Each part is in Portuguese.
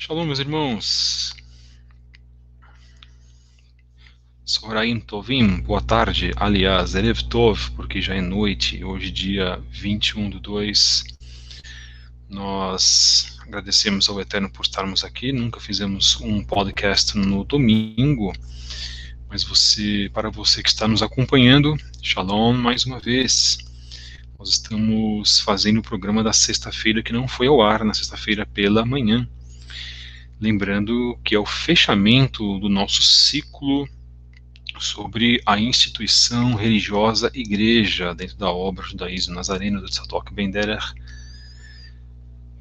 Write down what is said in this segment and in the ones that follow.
Shalom, meus irmãos. Soraim Tovim, boa tarde. Aliás, Erev Tov, porque já é noite. Hoje, dia 21/2. Nós agradecemos ao Eterno por estarmos aqui. Nunca fizemos um podcast no domingo, mas para você que está nos acompanhando, Shalom mais uma vez. Nós estamos fazendo o programa da sexta-feira que não foi ao ar, na sexta-feira pela manhã. Lembrando que é o fechamento do nosso ciclo sobre a instituição religiosa igreja dentro da obra Judaísmo Nazareno do Tzadok Ben Derech.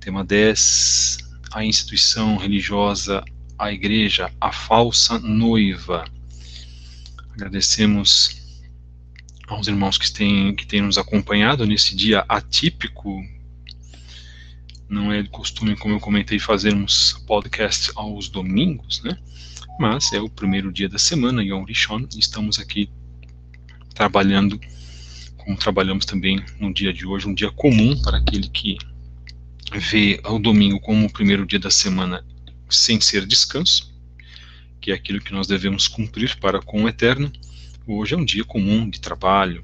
Tema 10, a instituição religiosa, a igreja, a falsa noiva. Agradecemos aos irmãos que têm nos acompanhado nesse dia atípico. Não é de costume, como eu comentei, fazermos podcast aos domingos, né? Mas é o primeiro dia da semana, Yom Rishon, e estamos aqui trabalhando, como trabalhamos também no dia de hoje, um dia comum para aquele que vê o domingo como o primeiro dia da semana sem ser descanso, que é aquilo que nós devemos cumprir para com o Eterno. Hoje é um dia comum de trabalho.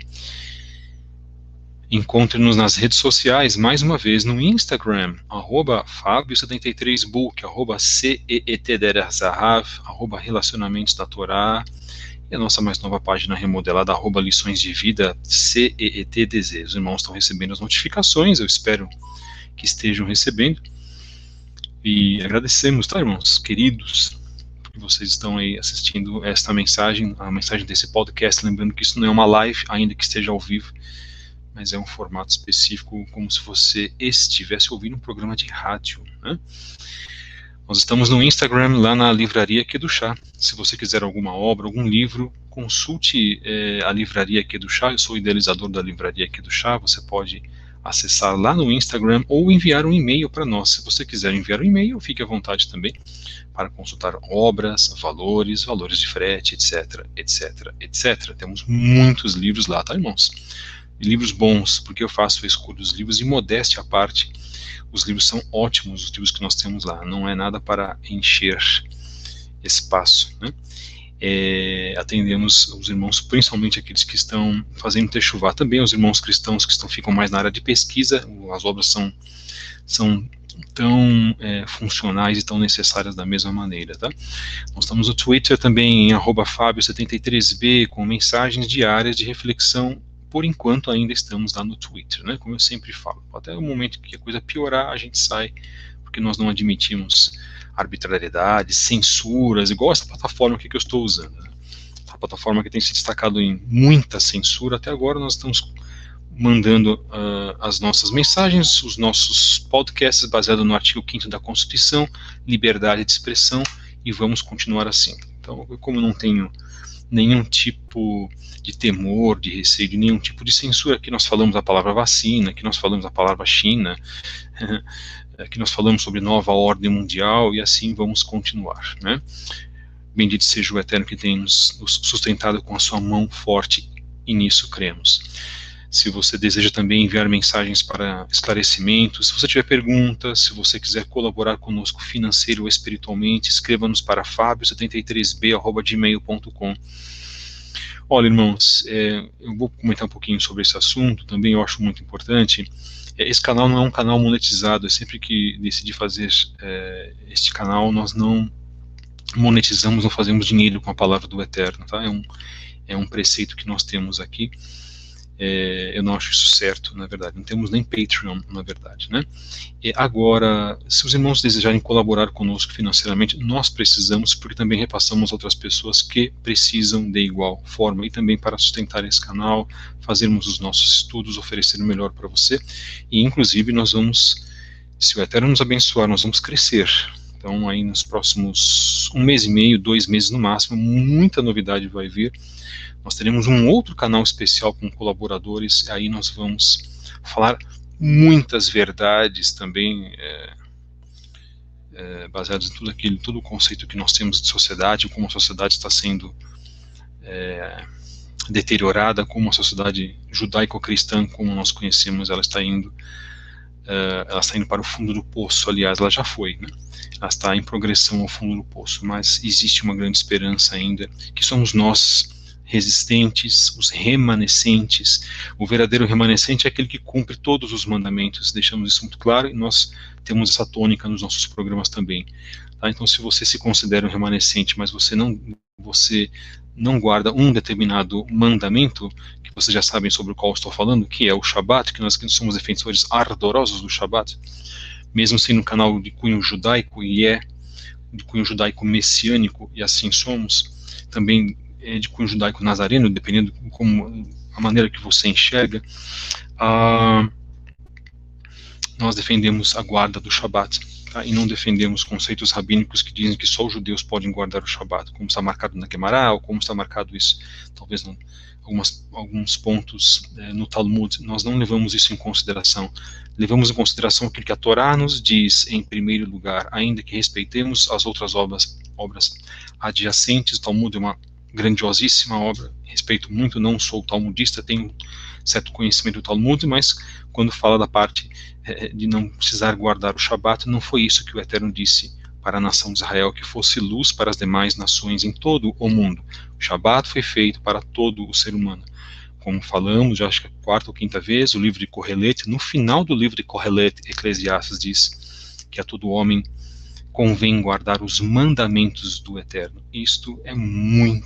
Encontre-nos nas redes sociais, mais uma vez, no Instagram, @Fabio73book, @CEETDerzahav, @Relacionamentos da Torá, e a nossa mais nova página remodelada, @Lições de Vida, CEETDZ. Os irmãos estão recebendo as notificações, eu espero que estejam recebendo, e agradecemos, tá, irmãos, queridos, que vocês estão aí assistindo esta mensagem, a mensagem desse podcast, lembrando que isso não é uma live, ainda que esteja ao vivo, mas é um formato específico, como se você estivesse ouvindo um programa de rádio, né? Nós estamos no Instagram, lá na Livraria Kedushá. Se você quiser alguma obra, algum livro, consulte a Livraria Kedushá. Eu sou o idealizador da Livraria Kedushá. Você pode acessar lá no Instagram ou enviar um e-mail para nós. Se você quiser enviar um e-mail, fique à vontade também para consultar obras, valores de frete, etc, etc, etc. Temos muitos livros lá, tá, irmãos? Livros bons, porque eu faço a escolha dos livros, e modéstia à parte, os livros são ótimos, os livros que nós temos lá, não é nada para encher espaço, né? Atendemos os irmãos, principalmente aqueles que estão fazendo techuvá, também os irmãos cristãos que ficam mais na área de pesquisa. As obras são tão funcionais e tão necessárias da mesma maneira, tá? Nós estamos no Twitter também, em @Fabio73b, com mensagens diárias de reflexão. Por enquanto ainda estamos lá no Twitter, né? Como eu sempre falo, até o momento que a coisa piorar, a gente sai, porque nós não admitimos arbitrariedades, censuras, igual essa plataforma aqui que eu estou usando, né? A plataforma que tem se destacado em muita censura. Até agora nós estamos mandando as nossas mensagens, os nossos podcasts baseados no artigo 5º da Constituição, liberdade de expressão, e vamos continuar assim. Então, como eu não tenho nenhum tipo de temor, de receio, de nenhum tipo de censura, aqui nós falamos a palavra vacina, aqui nós falamos a palavra China, aqui nós falamos sobre nova ordem mundial, e assim vamos continuar, né? Bendito seja o Eterno que tem nos sustentado com a sua mão forte, e nisso cremos. Se você deseja também enviar mensagens para esclarecimentos, se você tiver perguntas, se você quiser colaborar conosco financeiro ou espiritualmente, escreva-nos para fabio73b@gmail.com. Olha, irmãos, eu vou comentar um pouquinho sobre esse assunto, também eu acho muito importante. Esse canal não é um canal monetizado, sempre que decidi fazer este canal, nós não monetizamos, não fazemos dinheiro com a palavra do Eterno, tá? É um preceito que nós temos aqui. Eu não acho isso certo, na verdade. Não temos nem Patreon, na verdade, né? Agora, se os irmãos desejarem colaborar conosco financeiramente, nós precisamos, porque também repassamos a outras pessoas que precisam de igual forma, e também para sustentar esse canal, fazermos os nossos estudos, oferecer o melhor para você, e inclusive nós vamos, se o Eterno nos abençoar, nós vamos crescer. Então, aí nos próximos 1 mês e meio, 2 meses no máximo, muita novidade vai vir. Nós teremos um outro canal especial com colaboradores, aí nós vamos falar muitas verdades também, baseadas em todo o conceito que nós temos de sociedade, como a sociedade está sendo deteriorada, como a sociedade judaico-cristã, como nós conhecemos, ela está indo ela está indo para o fundo do poço, aliás, ela já foi, né? Ela está em progressão ao fundo do poço, mas existe uma grande esperança ainda, que somos nós, resistentes, os remanescentes. O verdadeiro remanescente é aquele que cumpre todos os mandamentos, deixamos isso muito claro, e nós temos essa tônica nos nossos programas também. Tá? Então, se você se considera um remanescente, mas você não guarda um determinado mandamento, que vocês já sabem sobre o qual estou falando, que é o Shabat, que nós somos defensores ardorosos do Shabat, mesmo sendo um canal de cunho judaico, e é de cunho judaico messiânico, e assim somos, também é de cunho judaico nazareno, dependendo de como a maneira que você enxerga, nós defendemos a guarda do Shabat, tá? E não defendemos conceitos rabínicos que dizem que só os judeus podem guardar o Shabat, como está marcado na Gemara, ou como está marcado isso, talvez em alguns pontos no Talmud. Nós não levamos isso em consideração. Levamos em consideração aquilo que a Torá nos diz em primeiro lugar, ainda que respeitemos as outras obras adjacentes. O Talmud é uma grandiosíssima obra, respeito muito, não sou talmudista, tenho certo conhecimento do Talmud, mas quando fala da parte de não precisar guardar o Shabat, não foi isso que o Eterno disse para a nação de Israel, que fosse luz para as demais nações em todo o mundo. O Shabat foi feito para todo o ser humano. Como falamos, já acho que é a quarta ou quinta vez, o livro de Kohelet, no final do livro de Kohelet, Eclesiastes diz que a todo homem convém guardar os mandamentos do Eterno. Isto é muito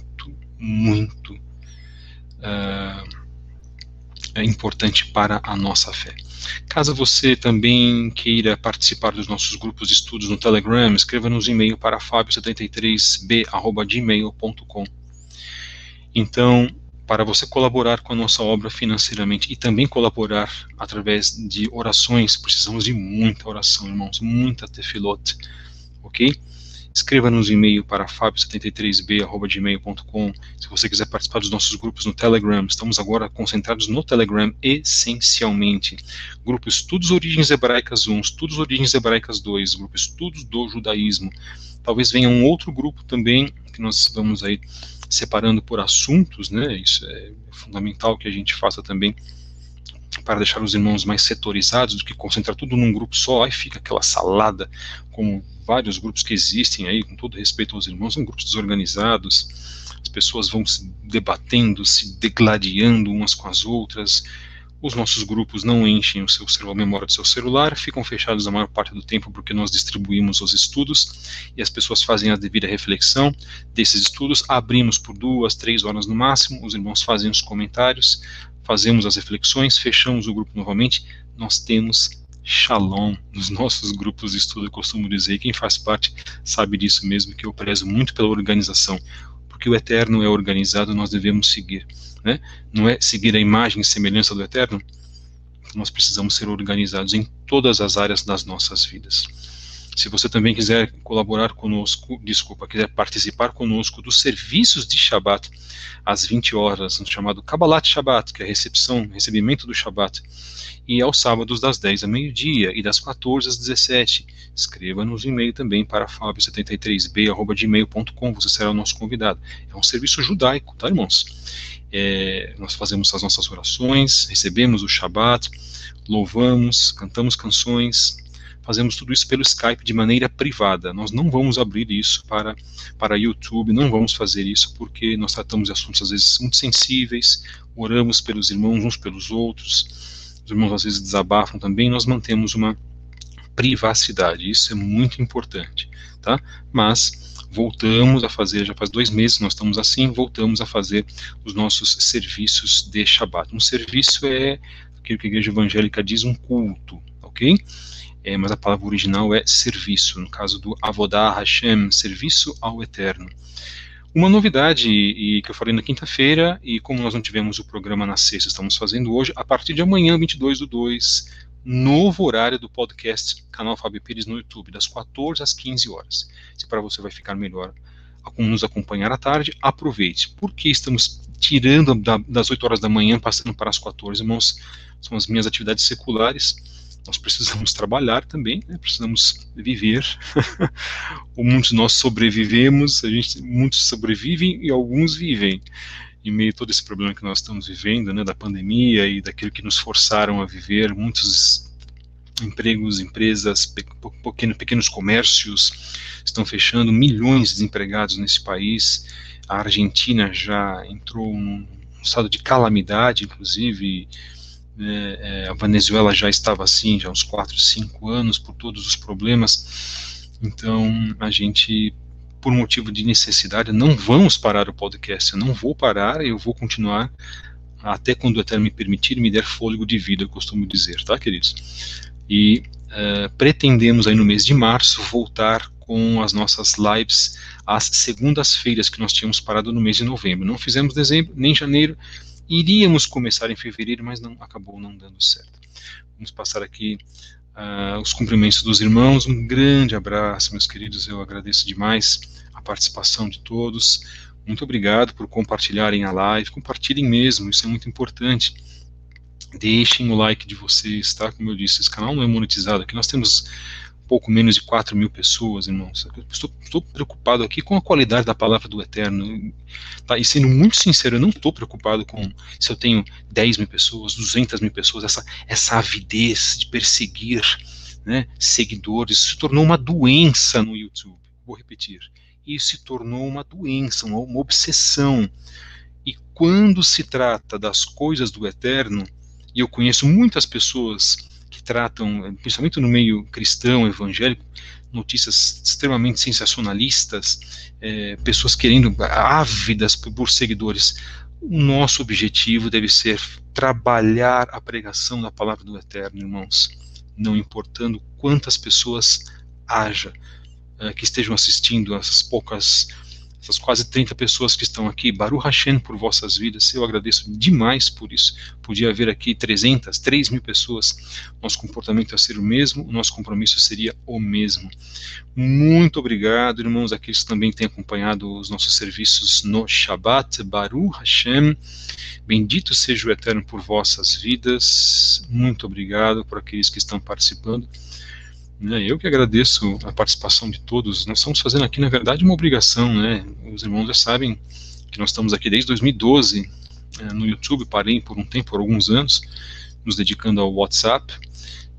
importante para a nossa fé. Caso você também queira participar dos nossos grupos de estudos no Telegram, escreva-nos um e-mail para fabio73b@gmail.com. Então, para você colaborar com a nossa obra financeiramente e também colaborar através de orações, precisamos de muita oração, irmãos, muita tefilot, ok? Escreva-nos um e-mail para fabio73b@gmail.com. Se você quiser participar dos nossos grupos no Telegram, estamos agora concentrados no Telegram essencialmente. Grupo Estudos Origens Hebraicas 1, Estudos Origens Hebraicas 2, Grupo Estudos do Judaísmo. Talvez venha um outro grupo também, que nós vamos aí separando por assuntos, né? Isso é fundamental que a gente faça também, para deixar os irmãos mais setorizados, do que concentrar tudo num grupo só, aí fica aquela salada, como vários grupos que existem aí, com todo respeito aos irmãos, são grupos desorganizados, as pessoas vão se debatendo, se degladiando umas com as outras, os nossos grupos não enchem a memória do seu celular, ficam fechados a maior parte do tempo porque nós distribuímos os estudos e as pessoas fazem a devida reflexão desses estudos, abrimos por 2, 3 horas no máximo, os irmãos fazem os comentários, fazemos as reflexões, fechamos o grupo novamente, nós temos shalom nos nossos grupos de estudo, eu costumo dizer, e quem faz parte sabe disso mesmo, que eu prezo muito pela organização, porque o Eterno é organizado, nós devemos seguir, né? Não é seguir a imagem e semelhança do Eterno, nós precisamos ser organizados em todas as áreas das nossas vidas. Se você também quiser colaborar conosco, quiser participar conosco dos serviços de Shabat, às 20 horas, no chamado Kabbalat Shabat, que é a recebimento do Shabat, e aos sábados das 10 ao meio-dia e das 14 às 17. Escreva-nos um e-mail também para fabio73b@gmail.com, você será o nosso convidado. É um serviço judaico, tá, irmãos? Nós fazemos as nossas orações, recebemos o Shabat, louvamos, cantamos canções, fazemos tudo isso pelo Skype de maneira privada. Nós não vamos abrir isso para YouTube, não vamos fazer isso porque nós tratamos de assuntos às vezes muito sensíveis, oramos pelos irmãos uns pelos outros, os irmãos às vezes desabafam também, nós mantemos uma privacidade, isso é muito importante, tá? Mas voltamos a fazer, já faz 2 meses nós estamos assim, voltamos a fazer os nossos serviços de Shabat. Um serviço é aquilo que a igreja evangélica diz, um culto, ok? Mas a palavra original é serviço, no caso do Avodah Hashem, serviço ao Eterno. Uma novidade que eu falei na quinta-feira, e como nós não tivemos o programa na sexta, estamos fazendo hoje, a partir de amanhã, 22/2, novo horário do podcast Canal Fábio Pires no YouTube, das 14 às 15 horas. Se para você vai ficar melhor nos acompanhar à tarde, aproveite. Por que estamos tirando das 8 horas da manhã, passando para as 14, irmãos? São as minhas atividades seculares. Nós precisamos trabalhar também, né? Precisamos viver. Muitos de nós sobrevivemos, muitos sobrevivem e alguns vivem. Em meio a todo esse problema que nós estamos vivendo, né, da pandemia e daquilo que nos forçaram a viver, muitos empregos, empresas, pequenos comércios estão fechando, milhões de desempregados nesse país. A Argentina já entrou num estado de calamidade, inclusive a Venezuela já estava assim já há uns 4, 5 anos por todos os problemas. Então a gente, por motivo de necessidade, não vamos parar o podcast, eu não vou parar, eu vou continuar até quando o Eterno me permitir e me der fôlego de vida, eu costumo dizer, tá, queridos? E pretendemos aí no mês de março voltar com as nossas lives às segundas-feiras, que nós tínhamos parado no mês de novembro. Não fizemos dezembro, nem janeiro, iríamos começar em fevereiro, mas acabou não dando certo. Vamos passar aqui os cumprimentos dos irmãos. Um grande abraço, meus queridos, eu agradeço demais a participação de todos. Muito obrigado por compartilharem a live, compartilhem mesmo, isso é muito importante. Deixem o like de vocês, tá? Como eu disse, esse canal não é monetizado, aqui nós temos pouco menos de 4.000 pessoas, irmãos. Estou preocupado aqui com a qualidade da palavra do Eterno, tá? E sendo muito sincero, eu não estou preocupado com se eu tenho 10.000 pessoas, 200.000 pessoas, essa avidez de perseguir, né, seguidores, se tornou uma doença no YouTube. Vou repetir, isso se tornou uma doença, uma obsessão. E quando se trata das coisas do Eterno, e eu conheço muitas pessoas que tratam, principalmente no meio cristão, evangélico, notícias extremamente sensacionalistas, pessoas querendo, ávidas por seguidores. O nosso objetivo deve ser trabalhar a pregação da palavra do Eterno, irmãos, não importando quantas pessoas haja que estejam assistindo, essas quase 30 pessoas que estão aqui. Baruch Hashem por vossas vidas, eu agradeço demais por isso. Podia haver aqui 300, 3.000 pessoas, nosso comportamento ia ser o mesmo, o nosso compromisso seria o mesmo. Muito obrigado, irmãos, aqueles que também têm acompanhado os nossos serviços no Shabbat. Baruch Hashem, bendito seja o Eterno por vossas vidas. Muito obrigado por aqueles que estão participando. Eu que agradeço a participação de todos. Nós estamos fazendo aqui, na verdade, uma obrigação, né? Os irmãos já sabem que nós estamos aqui desde 2012 no YouTube. Parei por um tempo, por alguns anos, nos dedicando ao WhatsApp.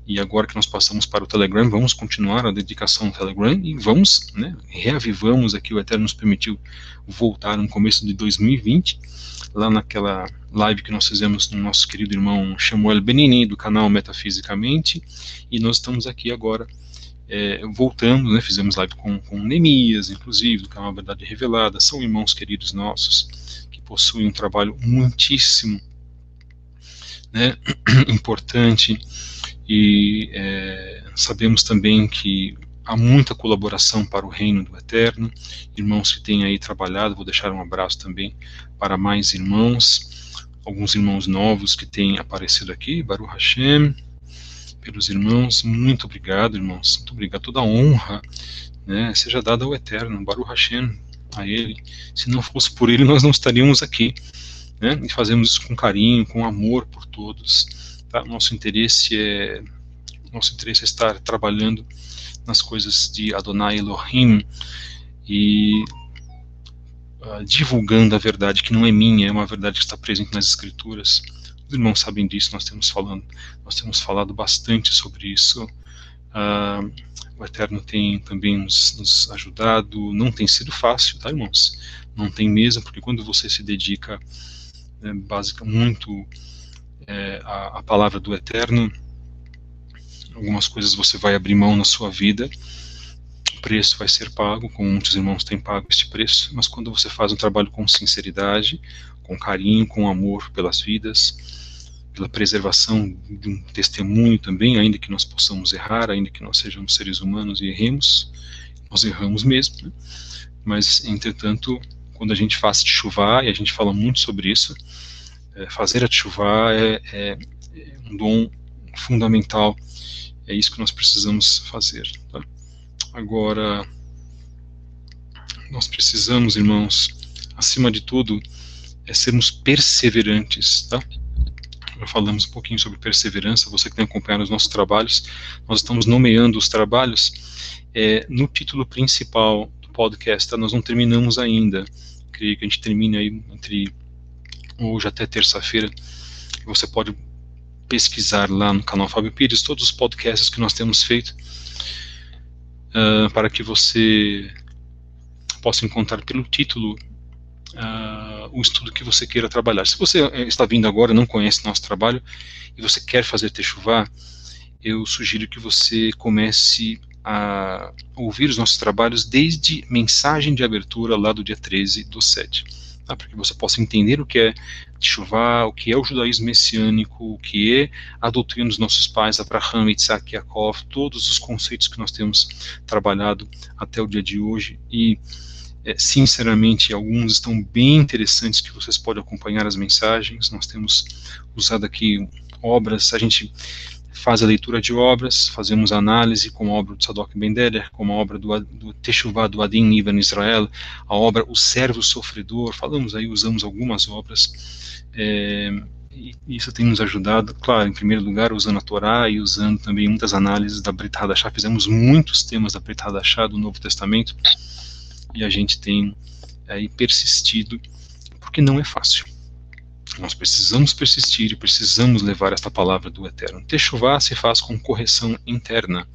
E agora que nós passamos para o Telegram, vamos continuar a dedicação ao Telegram e vamos, né, reavivamos aqui. O Eterno nos permitiu voltar no começo de 2020, lá naquela live que nós fizemos com o nosso querido irmão Samuel Benini, do canal Metafisicamente, e nós estamos aqui agora voltando, né, fizemos live com Neemias, inclusive, do canal Verdade Revelada. São irmãos queridos nossos, que possuem um trabalho muitíssimo, né, importante, e sabemos também que há muita colaboração para o reino do Eterno, irmãos que têm aí trabalhado. Vou deixar um abraço também para mais irmãos, alguns irmãos novos que têm aparecido aqui. Baruch Hashem, pelos irmãos, muito obrigado, irmãos, muito obrigado. Toda a honra, né, seja dada ao Eterno, Baruch Hashem, a Ele. Se não fosse por Ele, nós não estaríamos aqui, né, e fazemos isso com carinho, com amor por todos, tá? Nosso interesse é estar trabalhando nas coisas de Adonai Elohim e divulgando a verdade que não é minha, é uma verdade que está presente nas Escrituras. Os irmãos sabem disso, nós temos falado bastante sobre isso. O Eterno tem também nos ajudado. Não tem sido fácil, tá, irmãos? Não tem mesmo, porque quando você se dedica muito à palavra do Eterno, algumas coisas você vai abrir mão na sua vida, o preço vai ser pago, como muitos irmãos têm pago este preço, mas quando você faz um trabalho com sinceridade, com carinho, com amor pelas vidas, pela preservação de um testemunho também, ainda que nós possamos errar, ainda que nós sejamos seres humanos e erremos, nós erramos mesmo, né? Mas, entretanto, quando a gente faz teshuvá, e a gente fala muito sobre isso, fazer a teshuvá é um dom fundamental. É isso que nós precisamos fazer, tá? Agora, nós precisamos, irmãos, acima de tudo, sermos perseverantes, tá? Já falamos um pouquinho sobre perseverança. Você que tem acompanhado os nossos trabalhos, nós estamos nomeando os trabalhos no título principal do podcast, tá? Nós não terminamos ainda. Creio que a gente termine aí entre hoje até terça-feira. Você pode pesquisar lá no canal Fábio Pires todos os podcasts que nós temos feito, para que você possa encontrar pelo título o estudo que você queira trabalhar. Se você está vindo agora, não conhece nosso trabalho, e você quer fazer Techuvá, eu sugiro que você comece a ouvir os nossos trabalhos desde mensagem de abertura lá do dia 13/7, tá? Para que você possa entender o que é Techuvá, o que é o judaísmo messiânico, o que é a doutrina dos nossos pais, Abraham, Isaac e Yaakov, todos os conceitos que nós temos trabalhado até o dia de hoje, e sinceramente, alguns estão bem interessantes que vocês podem acompanhar as mensagens. Nós temos usado aqui obras, a gente faz a leitura de obras, fazemos análise, como a obra do Tzadok Ben Deder, como a obra do Techuvá do Adin Niven Israel, a obra O Servo Sofredor, falamos aí, usamos algumas obras, e isso tem nos ajudado, claro, em primeiro lugar, usando a Torá e usando também muitas análises da Brit Hadashah. Fizemos muitos temas da Brit Hadashah, do Novo Testamento, e a gente tem aí persistido, porque não é fácil. Nós precisamos persistir e precisamos levar esta palavra do Eterno. Techuvá se faz com correção interna.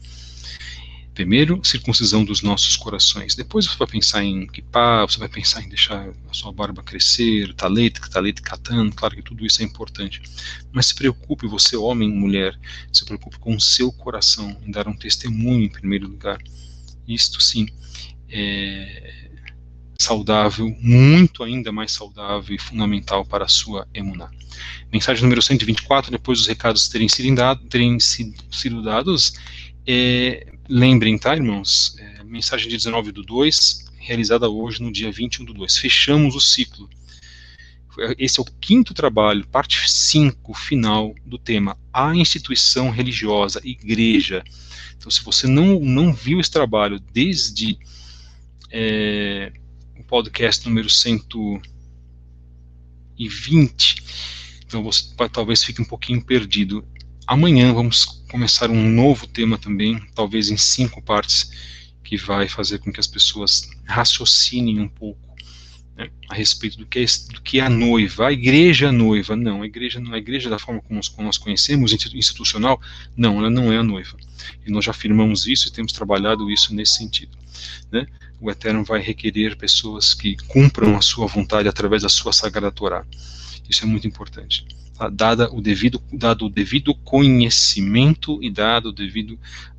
Primeiro, circuncisão dos nossos corações. Depois você vai pensar em kippah, você vai pensar em deixar a sua barba crescer, talit katan, claro que tudo isso é importante. Mas se preocupe, você homem e mulher, se preocupe com o seu coração, em dar um testemunho em primeiro lugar. Isto sim é saudável, muito ainda mais saudável e fundamental para a sua emuná. Mensagem número 124, depois dos recados terem sido dados, lembrem, tá, irmãos? Mensagem de 19/2, realizada hoje no dia 21/2. Fechamos o ciclo. Esse é o 5º trabalho, parte 5, final do tema, a instituição religiosa, igreja. Então, se você não viu esse trabalho desde o podcast número 120, então você talvez fique um pouquinho perdido. Amanhã vamos começar um novo tema também, talvez em 5 partes, que vai fazer com que as pessoas raciocinem um pouco, né, a respeito do que é a noiva, a igreja noiva. Não, a igreja não, a igreja da forma como nós conhecemos, institucional, não, ela não é a noiva. E nós já afirmamos isso e temos trabalhado isso nesse sentido, né? O Eterno vai requerer pessoas que cumpram a sua vontade através da sua Sagrada Torá. Isso é muito importante. Tá? Dado o devido conhecimento e dado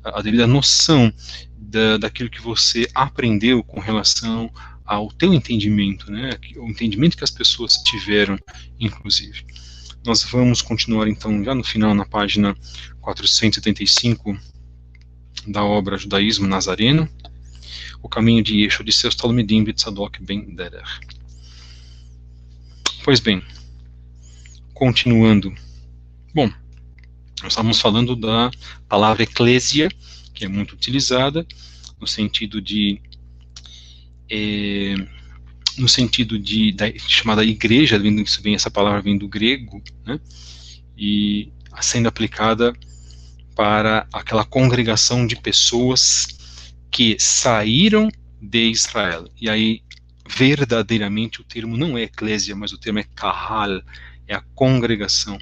a devida noção daquilo que você aprendeu com relação ao teu entendimento, né? O entendimento que as pessoas tiveram, inclusive. Nós vamos continuar então já no final, na página 475 da obra Judaísmo Nazareno, o caminho de Yeshua de seus Talmidim de Tzadok Ben Deder. Pois bem, continuando. Bom, nós estávamos falando da palavra eclésia, que é muito utilizada no sentido de chamada igreja, essa palavra vem do grego, né, e sendo aplicada para aquela congregação de pessoas que saíram de Israel. E aí, verdadeiramente, o termo não é eclésia, mas o termo é kahal, é a congregação,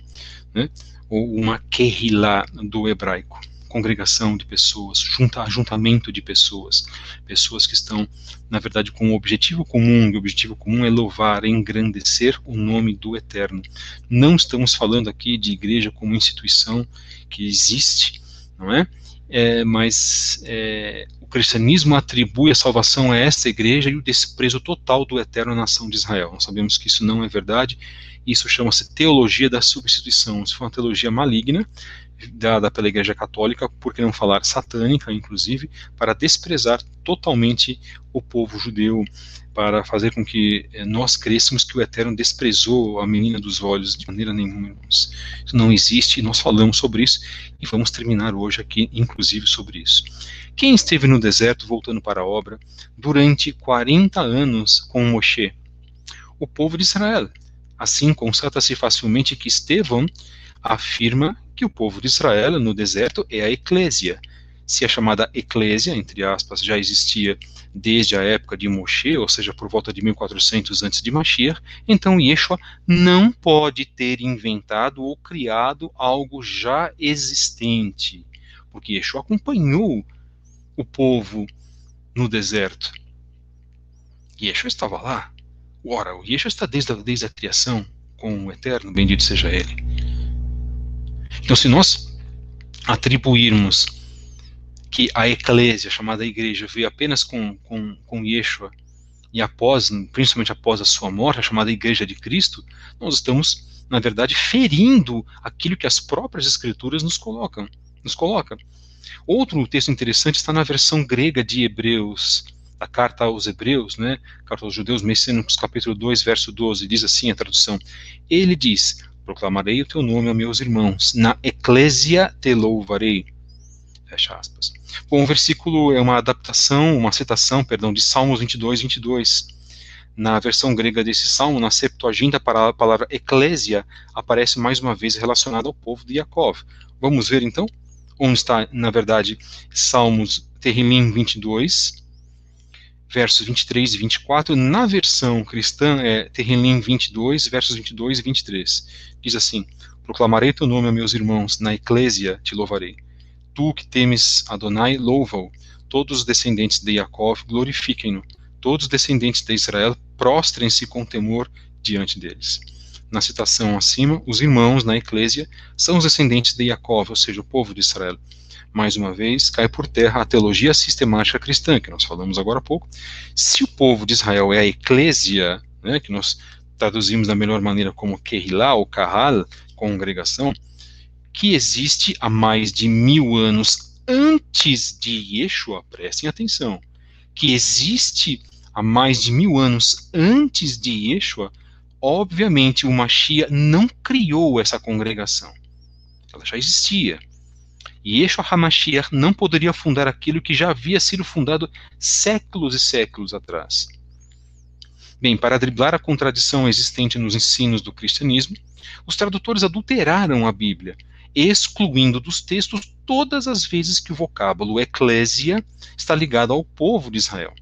né, ou uma kehilá do hebraico, congregação de pessoas, ajuntamento de pessoas que estão, na verdade, com um objetivo comum, e o objetivo comum é louvar, é engrandecer o nome do Eterno. Não estamos falando aqui de igreja como instituição que existe, não é? Mas o cristianismo atribui a salvação a esta igreja e o desprezo total do Eterno à nação de Israel. Nós sabemos que isso não é verdade. Isso chama-se teologia da substituição. Isso foi uma teologia maligna, dada pela Igreja Católica, por que não falar satânica, inclusive, para desprezar totalmente o povo judeu, para fazer com que nós cresçamos que o Eterno desprezou a menina dos olhos. De maneira nenhuma, irmãos. Isso não existe, e nós falamos sobre isso, e vamos terminar hoje aqui, inclusive, sobre isso. Quem esteve no deserto, voltando para a obra, durante 40 anos com Moshe? O povo de Israel. Assim, constata-se facilmente que Estevão afirma que o povo de Israel no deserto é a eclésia. se a chamada eclésia, entre aspas, já existia desde a época de Moshe, ou seja, por volta de 1400 antes de Mashiach, então Yeshua não pode ter inventado ou criado algo já existente, porque Yeshua acompanhou o povo no deserto. Yeshua estava lá. Ora, o Yeshua está desde a criação com o Eterno, bendito seja Ele. Então, se nós atribuirmos que a eclésia, chamada igreja, veio apenas com Yeshua, e principalmente após a sua morte, a chamada igreja de Cristo, nós estamos, na verdade, ferindo aquilo que as próprias escrituras nos colocam. Outro texto interessante está na versão grega de Hebreus, da carta aos Hebreus, né? Carta aos Judeus, Messiânicos, capítulo 2, verso 12, diz assim a tradução: ele diz, proclamarei o teu nome aos meus irmãos, na eclésia te louvarei. Fecha aspas. Bom, o versículo é uma citação, de Salmos 22, 22. Na versão grega desse salmo, na Septuaginta, a palavra eclésia aparece mais uma vez relacionada ao povo de Jacob. Vamos ver então onde está, na verdade, Salmos Tehillim 22, versos 23 e 24. Na versão cristã é Tehillim 22, versos 22 e 23. Diz assim: proclamarei teu nome a meus irmãos, na eclésia te louvarei. Tu que temes Adonai, louva-o. Todos os descendentes de Jacó glorifiquem-no. Todos os descendentes de Israel prostrem-se com temor diante deles. Na citação acima, os irmãos na eclésia são os descendentes de Jacó, ou seja, o povo de Israel. Mais uma vez, cai por terra a teologia sistemática cristã, que nós falamos agora há pouco. Se o povo de Israel é a eclésia, né, que nós traduzimos da melhor maneira como Kehilá ou Kahal, congregação, que existe há mais de 1000 anos antes de Yeshua, prestem atenção, que existe há mais de 1000 anos antes de Yeshua, obviamente o Mashiach não criou essa congregação. Ela já existia. E Yeshua HaMashiach não poderia fundar aquilo que já havia sido fundado séculos e séculos atrás. Bem, para driblar a contradição existente nos ensinos do cristianismo, os tradutores adulteraram a Bíblia, excluindo dos textos todas as vezes que o vocábulo eclésia está ligado ao povo de Israel.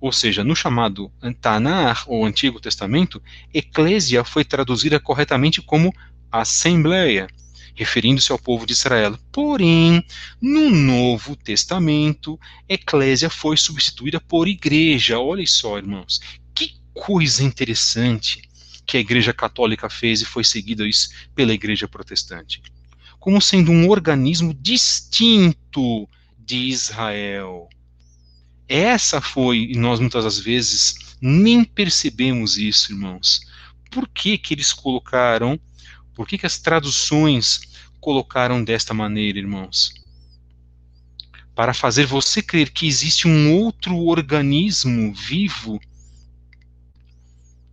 Ou seja, no chamado Tanakh, ou Antigo Testamento, eclésia foi traduzida corretamente como assembleia, referindo-se ao povo de Israel. Porém, no Novo Testamento, eclésia foi substituída por igreja. Olha só, irmãos, que coisa interessante que a Igreja Católica fez e foi seguida isso pela Igreja Protestante, como sendo um organismo distinto de Israel. Essa foi, e nós muitas das vezes nem percebemos isso, irmãos. Por que eles colocaram, por que as traduções colocaram desta maneira, irmãos? Para fazer você crer que existe um outro organismo vivo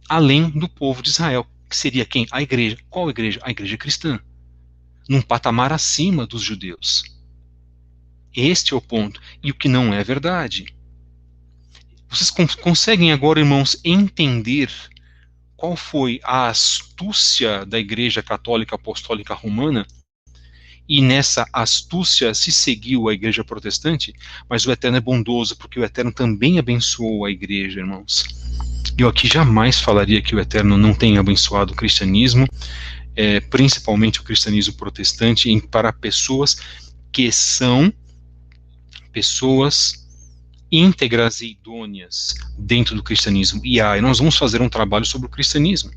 além do povo de Israel, que seria quem? A igreja. Qual igreja? A igreja cristã. Num patamar acima dos judeus. Este é o ponto. E o que não é verdade. Vocês conseguem agora, irmãos, entender qual foi a astúcia da Igreja Católica Apostólica Romana? E nessa astúcia se seguiu a Igreja Protestante, mas o Eterno é bondoso, porque o Eterno também abençoou a Igreja, irmãos. Eu aqui jamais falaria que o Eterno não tenha abençoado o cristianismo, principalmente o cristianismo protestante, para pessoas que são pessoas íntegras e idôneas dentro do cristianismo. E nós vamos fazer um trabalho sobre o cristianismo.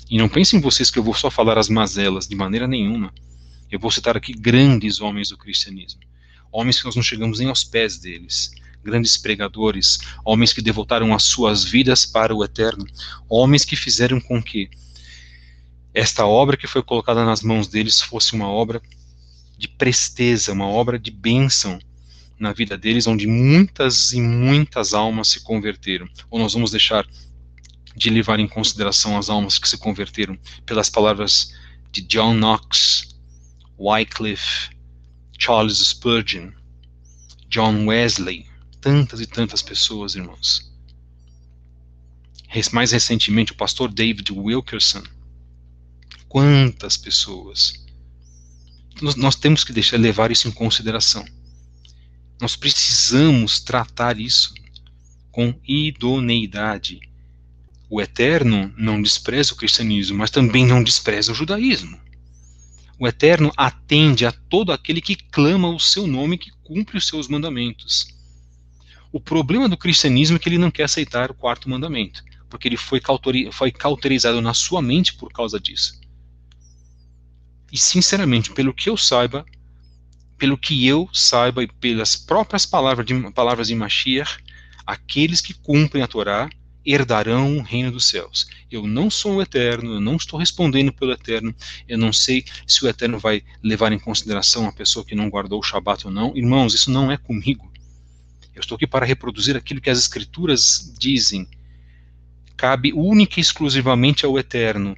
E não pensem vocês que eu vou só falar as mazelas, de maneira nenhuma. Eu vou citar aqui grandes homens do cristianismo. Homens que nós não chegamos nem aos pés deles. Grandes pregadores, homens que devotaram as suas vidas para o Eterno, homens que fizeram com que esta obra que foi colocada nas mãos deles fosse uma obra de presteza, uma obra de bênção na vida deles, onde muitas e muitas almas se converteram. Ou nós vamos deixar de levar em consideração as almas que se converteram pelas palavras de John Knox, Wycliffe, Charles Spurgeon, John Wesley, tantas e tantas pessoas, irmãos. Mais recentemente, o pastor David Wilkerson. Quantas pessoas. Nós temos que levar isso em consideração. Nós precisamos tratar isso com idoneidade. O Eterno não despreza o cristianismo, mas também não despreza o judaísmo. O Eterno atende a todo aquele que clama o seu nome, que cumpre os seus mandamentos. O problema do cristianismo é que ele não quer aceitar o quarto mandamento, porque ele foi cauterizado na sua mente por causa disso. E, sinceramente, pelo que eu saiba e pelas próprias palavras de Mashiach, aqueles que cumprem a Torá herdarão o reino dos céus. Eu não sou o Eterno, eu não estou respondendo pelo Eterno, eu não sei se o Eterno vai levar em consideração a pessoa que não guardou o Shabat ou não. Irmãos, isso não é comigo. Eu estou aqui para reproduzir aquilo que as Escrituras dizem. Cabe única e exclusivamente ao Eterno,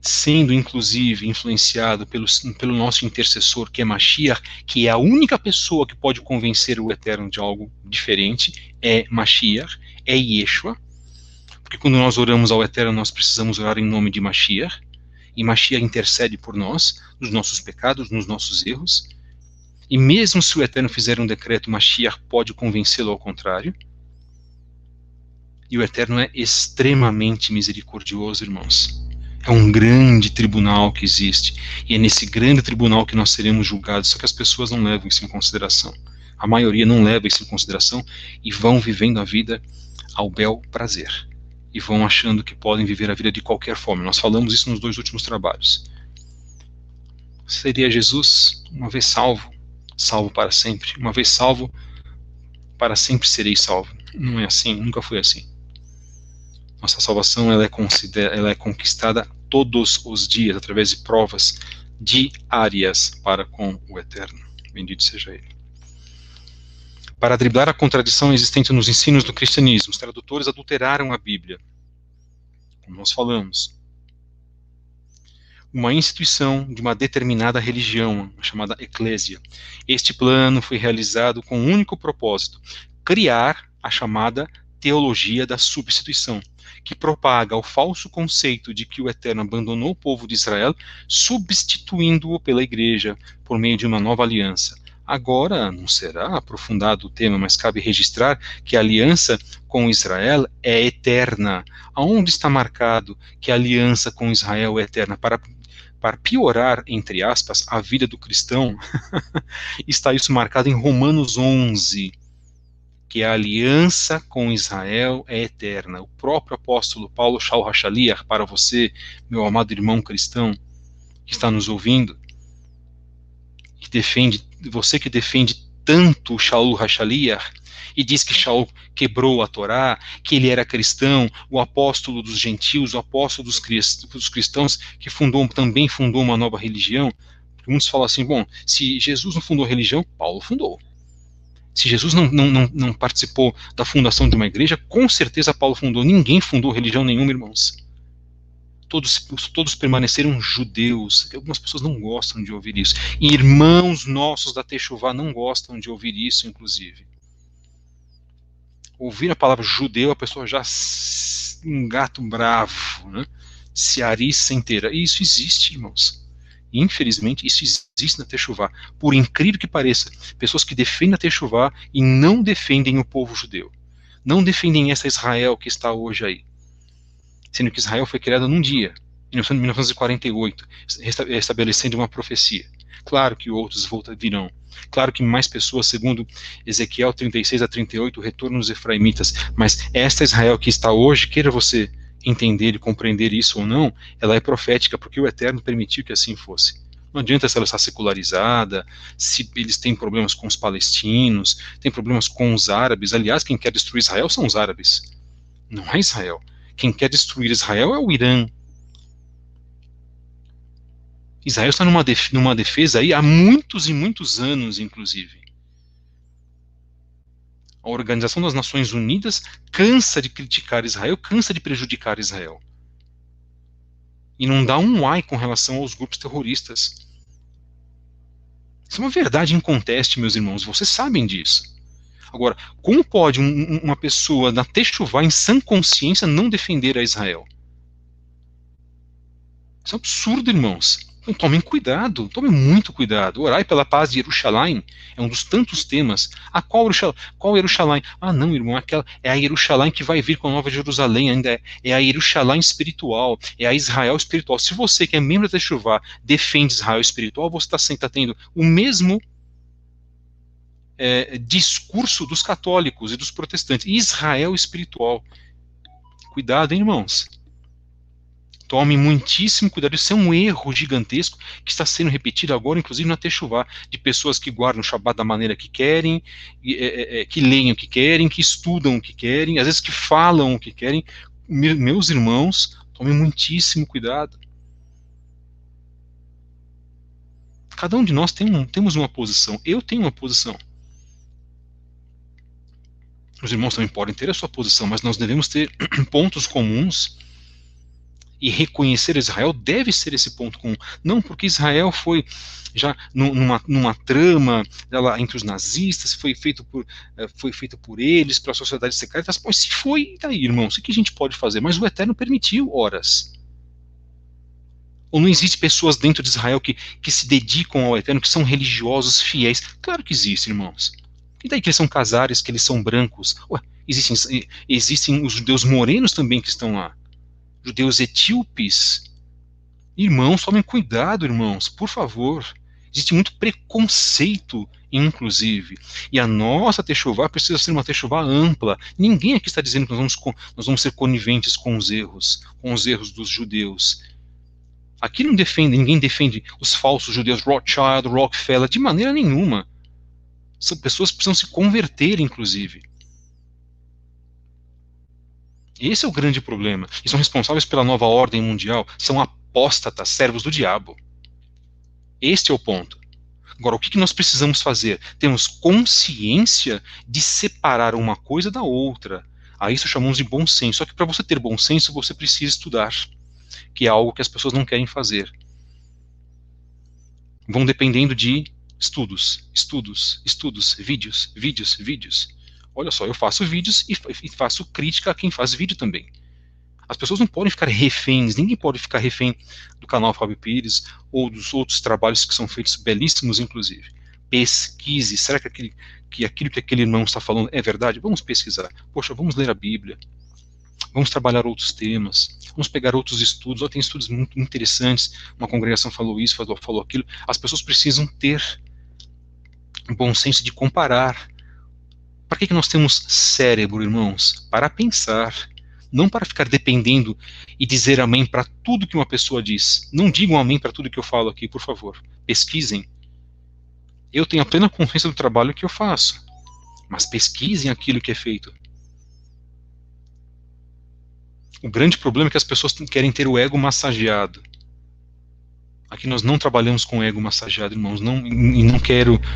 sendo inclusive influenciado pelo nosso intercessor, que é Mashiach, que é a única pessoa que pode convencer o Eterno de algo diferente, é Mashiach, é Yeshua, porque quando nós oramos ao Eterno, nós precisamos orar em nome de Mashiach, e Mashiach intercede por nós, nos nossos pecados, nos nossos erros, e mesmo se o Eterno fizer um decreto, Mashiach pode convencê-lo ao contrário, e o Eterno é extremamente misericordioso, irmãos. É um grande tribunal que existe, e é nesse grande tribunal que nós seremos julgados, só que as pessoas não levam isso em consideração. A maioria não leva isso em consideração e vão vivendo a vida ao bel prazer, e vão achando que podem viver a vida de qualquer forma. Nós falamos isso nos 2 últimos trabalhos. Seria Jesus, uma vez salvo, salvo para sempre. Uma vez salvo, para sempre serei salvo. Não é assim, nunca foi assim. Nossa salvação ela é conquistada todos os dias, através de provas diárias para com o Eterno. Bendito seja Ele. Para driblar a contradição existente nos ensinos do cristianismo, os tradutores adulteraram a Bíblia. Como nós falamos. Uma instituição de uma determinada religião, chamada eclésia. Este plano foi realizado com um único propósito: criar a chamada teologia da substituição, que propaga o falso conceito de que o Eterno abandonou o povo de Israel, substituindo-o pela igreja, por meio de uma nova aliança. Agora, não será aprofundado o tema, mas cabe registrar que a aliança com Israel é eterna. Aonde está marcado que a aliança com Israel é eterna? Para piorar, entre aspas, a vida do cristão, está isso marcado em Romanos 11, que a aliança com Israel é eterna. O próprio apóstolo Paulo Shaul HaShaliach, para você, meu amado irmão cristão, que está nos ouvindo, você que defende tanto Shaul HaShaliach, e diz que Shaul quebrou a Torá, que ele era cristão, o apóstolo dos gentios, o apóstolo dos cristãos, que também fundou uma nova religião. Muitos falam assim, bom, se Jesus não fundou a religião, Paulo fundou. Se Jesus não participou da fundação de uma igreja, com certeza Paulo fundou. Ninguém fundou religião nenhuma, irmãos. Todos permaneceram judeus. Algumas pessoas não gostam de ouvir isso. E irmãos nossos da Techuvá não gostam de ouvir isso, inclusive. Ouvir a palavra judeu, a pessoa já um gato bravo, né? Se ariça inteira. E isso existe, irmãos. Infelizmente, isso existe na Techuvá. Por incrível que pareça, pessoas que defendem a Techuvá e não defendem o povo judeu. Não defendem essa Israel que está hoje aí. Sendo que Israel foi criada num dia, em 1948, estabelecendo uma profecia. Claro que outros virão. Claro que mais pessoas, segundo Ezequiel 36 a 38, o retorno dos efraimitas. Mas esta Israel que está hoje, queira você entender e compreender isso ou não, ela é profética, porque o Eterno permitiu que assim fosse. Não adianta se ela está secularizada, se eles têm problemas com os palestinos, têm problemas com os árabes. Aliás, quem quer destruir Israel são os árabes. Não é Israel. Quem quer destruir Israel é o Irã. Israel está numa defesa aí há muitos e muitos anos, inclusive. A Organização das Nações Unidas cansa de criticar Israel, cansa de prejudicar Israel. E não dá um ai com relação aos grupos terroristas. Isso é uma verdade inconteste, meus irmãos, vocês sabem disso. Agora, como pode uma pessoa na Techuvá, em sã consciência, não defender a Israel? Isso é um absurdo, irmãos. Então, tomem cuidado, tomem muito cuidado. Orai pela paz de Jerusalém é um dos tantos temas. Qual Jerusalém? Ah, não, irmão, aquela é a Jerusalém que vai vir com a Nova Jerusalém, ainda é a Jerusalém espiritual, é a Israel espiritual. Se você, que é membro da Teshuvá, defende Israel espiritual, você está tendo o mesmo discurso dos católicos e dos protestantes. Israel espiritual. Cuidado, hein, irmãos. Tome muitíssimo cuidado. Isso é um erro gigantesco que está sendo repetido agora, inclusive na Teshuvá, de pessoas que guardam o Shabat da maneira que querem, que leem o que querem, que estudam o que querem, às vezes que falam o que querem. Meus irmãos, tome muitíssimo cuidado. Cada um de nós temos uma posição. Eu tenho uma posição. Os irmãos também podem ter a sua posição, mas nós devemos ter pontos comuns. E reconhecer Israel deve ser esse ponto comum. Não porque Israel foi já numa trama entre os nazistas, foi feito por eles, para a sociedade secreta. Mas se foi, daí, irmãos, o que a gente pode fazer? Mas o Eterno permitiu horas. Ou não existe pessoas dentro de Israel que se dedicam ao Eterno, que são religiosos, fiéis? Claro que existe, irmãos. E daí que eles são casares, que eles são brancos? Ué, existem os judeus morenos também que estão lá. Judeus etíopes. Irmãos, tomem cuidado, irmãos, por favor. Existe muito preconceito, inclusive. E a nossa Teshuvá precisa ser uma Teshuvá ampla. Ninguém aqui está dizendo que nós vamos ser coniventes com os erros dos judeus. Aqui ninguém defende os falsos judeus, Rothschild, Rockefeller, de maneira nenhuma. São pessoas que precisam se converter, inclusive. Esse é o grande problema. E são responsáveis pela nova ordem mundial. São apóstatas, servos do diabo. Este é o ponto. Agora, o que nós precisamos fazer? Temos consciência de separar uma coisa da outra. A isso chamamos de bom senso. Só que para você ter bom senso, você precisa estudar, que é algo que as pessoas não querem fazer. Vão dependendo de estudos, vídeos. Olha só, eu faço vídeos e faço crítica a quem faz vídeo também. As pessoas não podem ficar reféns, ninguém pode ficar refém do canal Fábio Pires ou dos outros trabalhos que são feitos, belíssimos inclusive. Pesquise, será que aquilo que aquele irmão está falando é verdade? Vamos pesquisar. Poxa, vamos ler a Bíblia. Vamos trabalhar outros temas. Vamos pegar outros estudos. Tem estudos muito interessantes. Uma congregação falou isso, falou aquilo. As pessoas precisam ter um bom senso de comparar. Para que nós temos cérebro, irmãos? Para pensar, não para ficar dependendo e dizer amém para tudo que uma pessoa diz. Não digam amém para tudo que eu falo aqui, por favor. Pesquisem. Eu tenho a plena consciência do trabalho que eu faço, mas pesquisem aquilo que é feito. O grande problema é que as pessoas querem ter o ego massageado. Aqui nós não trabalhamos com ego massageado, irmãos,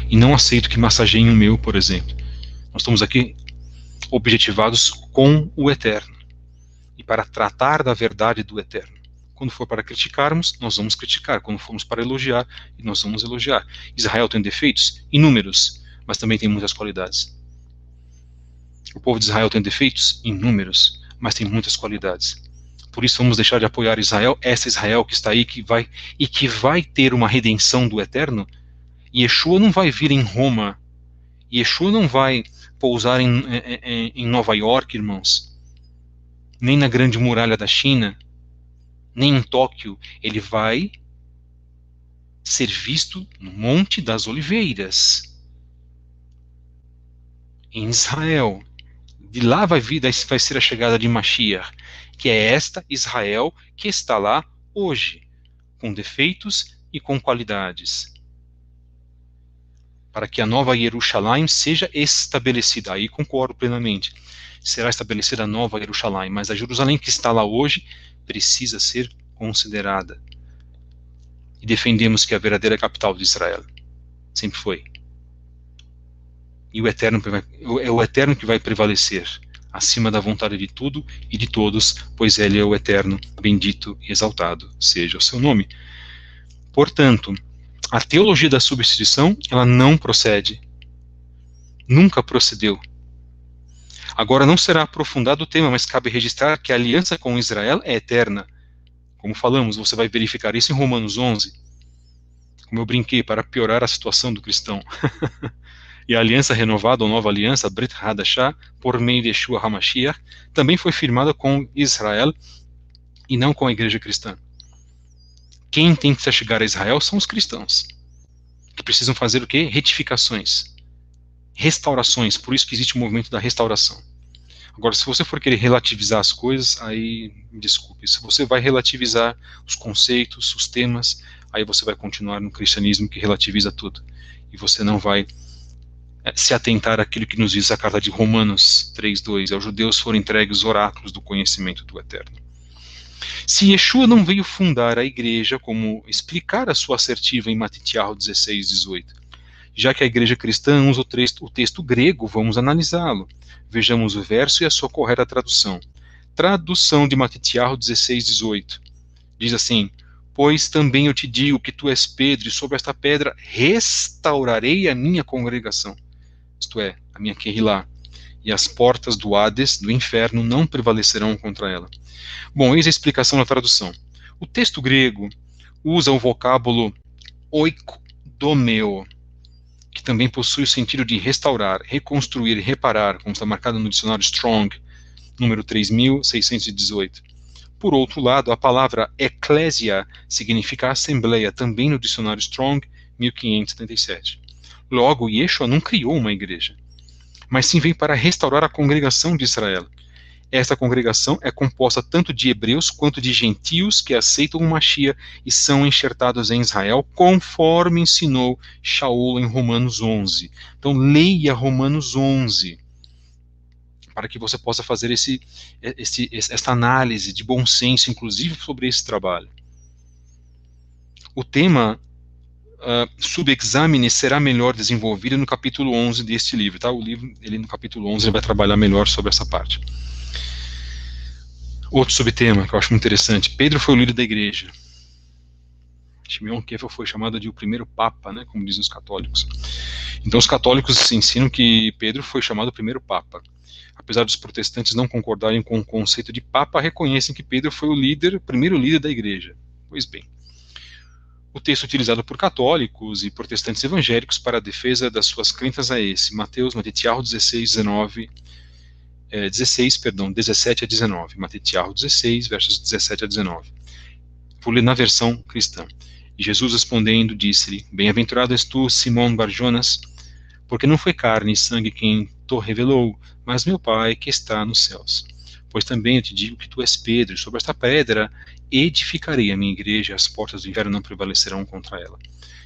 e não aceito que massageiem o meu, por exemplo. Nós estamos aqui objetivados com o Eterno e para tratar da verdade do Eterno. Quando for para criticarmos, nós vamos criticar. Quando formos para elogiar, nós vamos elogiar. Israel tem defeitos? Inúmeros, mas também tem muitas qualidades. O povo de Israel tem defeitos? Inúmeros, mas tem muitas qualidades. Por isso vamos deixar de apoiar Israel, essa Israel que está aí, que vai ter uma redenção do Eterno. E Yeshua não vai vir em Roma. Yeshua não vai pousar em Nova York, irmãos, nem na Grande Muralha da China, nem em Tóquio. Ele vai ser visto no Monte das Oliveiras, em Israel. De lá vai ser a chegada de Mashiach, que é esta Israel que está lá hoje, com defeitos e com qualidades, para que a nova Jerusalém seja estabelecida. Aí concordo plenamente. Será estabelecida a nova Jerusalém, mas a Jerusalém que está lá hoje precisa ser considerada. E defendemos que é a verdadeira capital de Israel. Sempre foi. E é o Eterno que vai prevalecer, acima da vontade de tudo e de todos, pois Ele é o Eterno, bendito e exaltado seja o seu nome. Portanto, a teologia da substituição, ela não procede. Nunca procedeu. Agora não será aprofundado o tema, mas cabe registrar que a aliança com Israel é eterna. Como falamos, você vai verificar isso em Romanos 11. como eu brinquei, para piorar a situação do cristão. E a aliança renovada, ou nova aliança, Brit Hadashah, por meio de Yeshua HaMashiach, também foi firmada com Israel e não com a igreja cristã. Quem tem que se chegar a Israel são os cristãos, que precisam fazer o quê? Retificações, restaurações, por isso que existe o movimento da restauração. Agora, se você for querer relativizar as coisas, aí, me desculpe, se você vai relativizar os conceitos, os temas, aí você vai continuar no cristianismo que relativiza tudo. E você não vai se atentar àquilo que nos diz a carta de Romanos 3:2, aos judeus foram entregues os oráculos do conhecimento do Eterno. Se Yeshua não veio fundar a igreja, como explicar a sua assertiva em Matitiahu 16:18? Já que a igreja cristã usa o texto grego, vamos analisá-lo. Vejamos o verso e a sua correta tradução. Tradução de Matitiahu 16:18. Diz assim: pois também eu te digo que tu és Pedro, e sobre esta pedra restaurarei a minha congregação. Isto é, a minha Kehilá, e as portas do Hades, do inferno, não prevalecerão contra ela. Bom, eis a explicação da tradução. O texto grego usa o vocábulo oikodomeo, que também possui o sentido de restaurar, reconstruir, reparar, como está marcado no dicionário Strong, número 3618. Por outro lado, a palavra eclésia significa assembleia, também no dicionário Strong, 1577. Logo, Yeshua não criou uma igreja, mas sim veio para restaurar a congregação de Israel. Esta congregação é composta tanto de hebreus quanto de gentios que aceitam o Mashiach e são enxertados em Israel, conforme ensinou Shaul em Romanos 11. Então, leia Romanos 11, para que você possa fazer esta análise de bom senso, inclusive sobre esse trabalho. O tema subexamine será melhor desenvolvido no capítulo 11 deste livro. Tá? O livro, ele no capítulo 11, ele vai trabalhar melhor sobre essa parte. Outro subtema que eu acho muito interessante: Pedro foi o líder da igreja. Shimon Kefa foi chamado de o primeiro papa, né, como dizem os católicos. Então os católicos ensinam que Pedro foi chamado o primeiro papa. Apesar dos protestantes não concordarem com o conceito de papa, reconhecem que Pedro foi o primeiro líder da igreja. Pois bem, o texto utilizado por católicos e protestantes evangélicos para a defesa das suas crenças é esse: Matitiahu 17 a 19. Matitiahu 16, versos 17 a 19. Vou ler na versão cristã. E Jesus respondendo, disse-lhe: bem-aventurado és tu, Simão Bar-Jonas, porque não foi carne e sangue quem te revelou, mas meu Pai que está nos céus. Pois também eu te digo que tu és Pedro, e sobre esta pedra edificarei a minha igreja, e as portas do inferno não prevalecerão contra ela.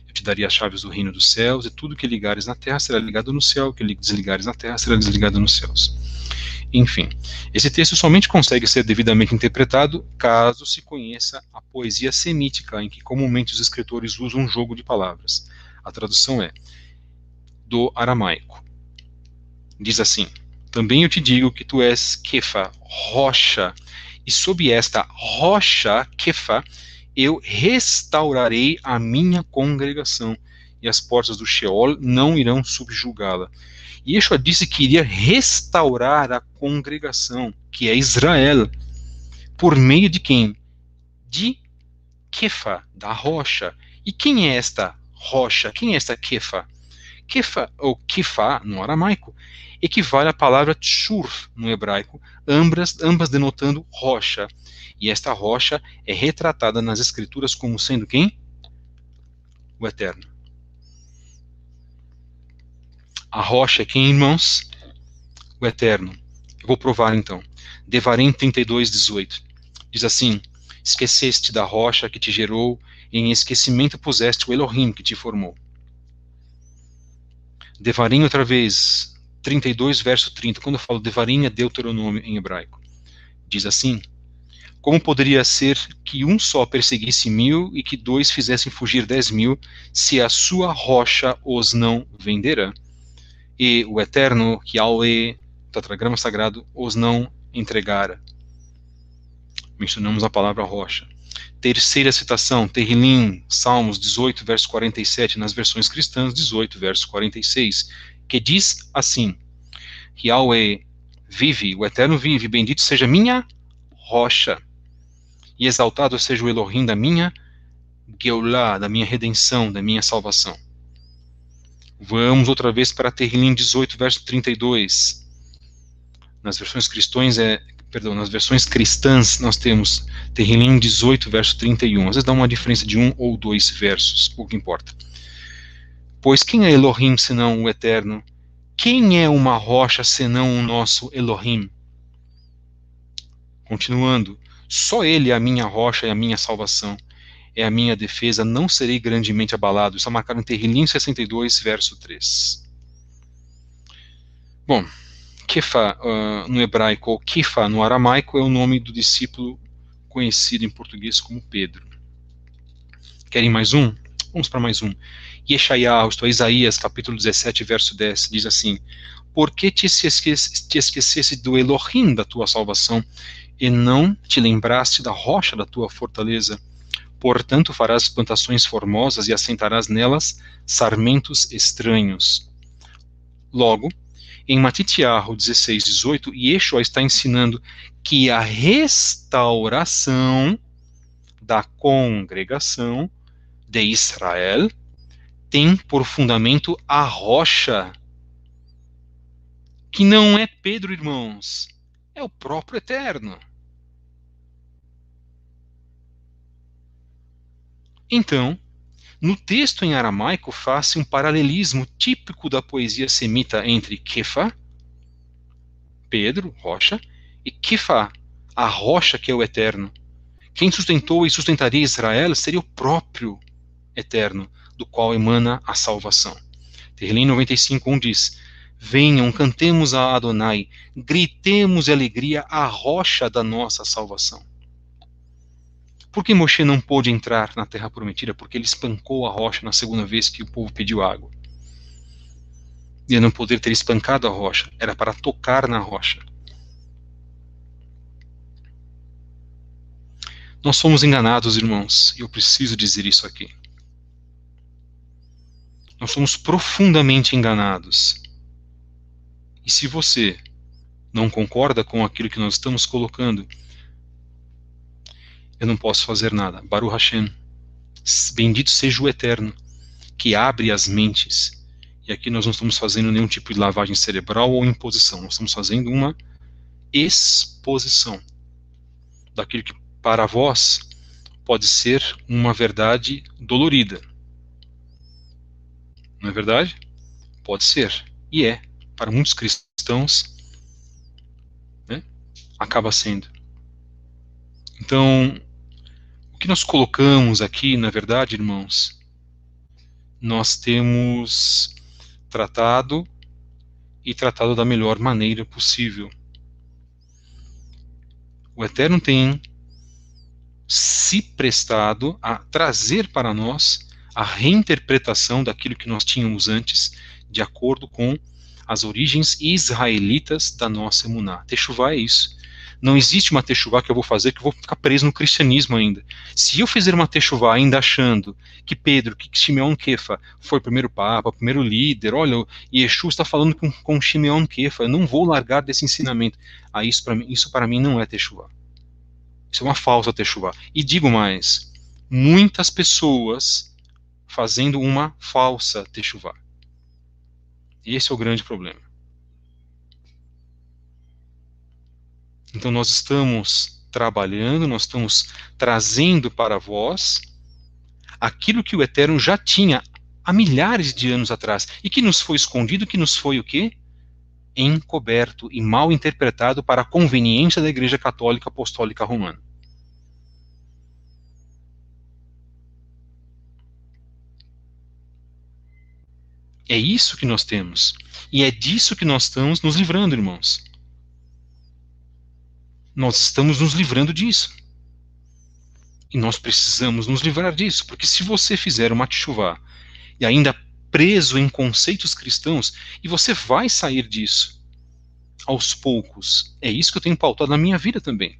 Eu te darei as chaves do reino dos céus, e tudo que ligares na terra será ligado no céu, o que desligares na terra será desligado nos céus. Enfim, esse texto somente consegue ser devidamente interpretado caso se conheça a poesia semítica, em que comumente os escritores usam um jogo de palavras. A tradução é do aramaico. Diz assim: também eu te digo que tu és Kefa, rocha, e sob esta rocha, Kefa, eu restaurarei a minha congregação, e as portas do Sheol não irão subjugá-la. E Yeshua disse que iria restaurar a congregação, que é Israel, por meio de quem? De Kefa, da rocha. E quem é esta rocha? Quem é esta Kefa? Kefa, ou Kefa, no aramaico, equivale à palavra tshur, no hebraico, ambas denotando rocha. E esta rocha é retratada nas escrituras como sendo quem? O Eterno. A rocha é quem, irmãos? O Eterno. Eu vou provar então. Devarim 32:18. Diz assim: esqueceste da rocha que te gerou, e em esquecimento puseste o Elohim que te formou. Devarim outra vez, 32, verso 30. Quando eu falo Devarim, é Deuteronômio em hebraico. Diz assim: como poderia ser que um só perseguisse 1000 e que 2 fizessem fugir 10.000, se a sua rocha os não venderá? E o Eterno, Yahweh, tetragrama sagrado, os não entregara. Mencionamos a palavra rocha. Terceira citação, Terrilim, Salmos 18, verso 47, nas versões cristãs, 18, verso 46, que diz assim: Yahweh vive, o Eterno vive, bendito seja minha rocha, e exaltado seja o Elohim da minha Geulah, da minha redenção, da minha salvação. Vamos outra vez para Tehillim 18, verso 32. Nas versões nas versões cristãs, nós temos Tehillim 18, verso 31. Às vezes dá uma diferença de 1 ou 2 versos, pouco importa. Pois quem é Elohim senão o Eterno? Quem é uma rocha senão o nosso Elohim? Continuando, só Ele é a minha rocha e a minha salvação. É a minha defesa, não serei grandemente abalado. Isso é marcado em Tehillim 62, verso 3. Bom, Kefa no hebraico ou Kifa no aramaico é o nome do discípulo conhecido em português como Pedro. Querem mais um? Vamos para mais um. Yeshayahu, isto é, Isaías, capítulo 17, verso 10, diz assim: Por que te esquecesse do Elohim da tua salvação e não te lembraste da rocha da tua fortaleza? Portanto farás plantações formosas e assentarás nelas sarmentos estranhos. Logo, em Matitiahu 16, 18, Yeshua está ensinando que a restauração da congregação de Israel tem por fundamento a rocha, que não é Pedro, irmãos, é o próprio Eterno. Então, no texto em aramaico faz-se um paralelismo típico da poesia semita entre Kefa, Pedro, rocha, e Kifa, a rocha que é o Eterno. Quem sustentou e sustentaria Israel seria o próprio Eterno, do qual emana a salvação. Tehillim 95:1 diz: Venham, cantemos a Adonai, gritemos de alegria a rocha da nossa salvação. Por que Moshe não pôde entrar na terra prometida? Porque ele espancou a rocha na segunda vez que o povo pediu água. E não poder ter espancado a rocha, era para tocar na rocha. Nós somos enganados, irmãos, e eu preciso dizer isso aqui. Nós somos profundamente enganados. E se você não concorda com aquilo que nós estamos colocando, eu não posso fazer nada. Baruch Hashem. Bendito seja o Eterno, que abre as mentes. E aqui nós não estamos fazendo nenhum tipo de lavagem cerebral ou imposição. Nós estamos fazendo uma exposição daquilo que para vós pode ser uma verdade dolorida. Não é verdade? Pode ser. E é. Para muitos cristãos, né, acaba sendo. Então, o que nós colocamos aqui, na verdade, irmãos, nós temos tratado da melhor maneira possível. O Eterno tem se prestado a trazer para nós a reinterpretação daquilo que nós tínhamos antes, de acordo com as origens israelitas da nossa emuná. Techuvá é isso. Não existe uma techuvá que eu vou fazer que eu vou ficar preso no cristianismo ainda. Se eu fizer uma techuvá ainda achando que Pedro, que Shimeon Kefa foi o primeiro papa, o primeiro líder, olha, Yeshua está falando com Shimeon Kefa, eu não vou largar desse ensinamento. Ah, isso para mim não é techuvá. Isso é uma falsa techuvá. E digo mais, muitas pessoas fazendo uma falsa techuvá. Esse é o grande problema. Então nós estamos trabalhando, nós estamos trazendo para vós aquilo que o Eterno já tinha há milhares de anos atrás e que nos foi escondido, que nos foi o quê? Encoberto e mal interpretado para a conveniência da Igreja Católica Apostólica Romana. É isso que nós temos. E é disso que nós estamos nos livrando, irmãos. Nós estamos nos livrando disso. E nós precisamos nos livrar disso, porque se você fizer uma teshuvá e ainda preso em conceitos cristãos, e você vai sair disso aos poucos. É isso que eu tenho pautado na minha vida também.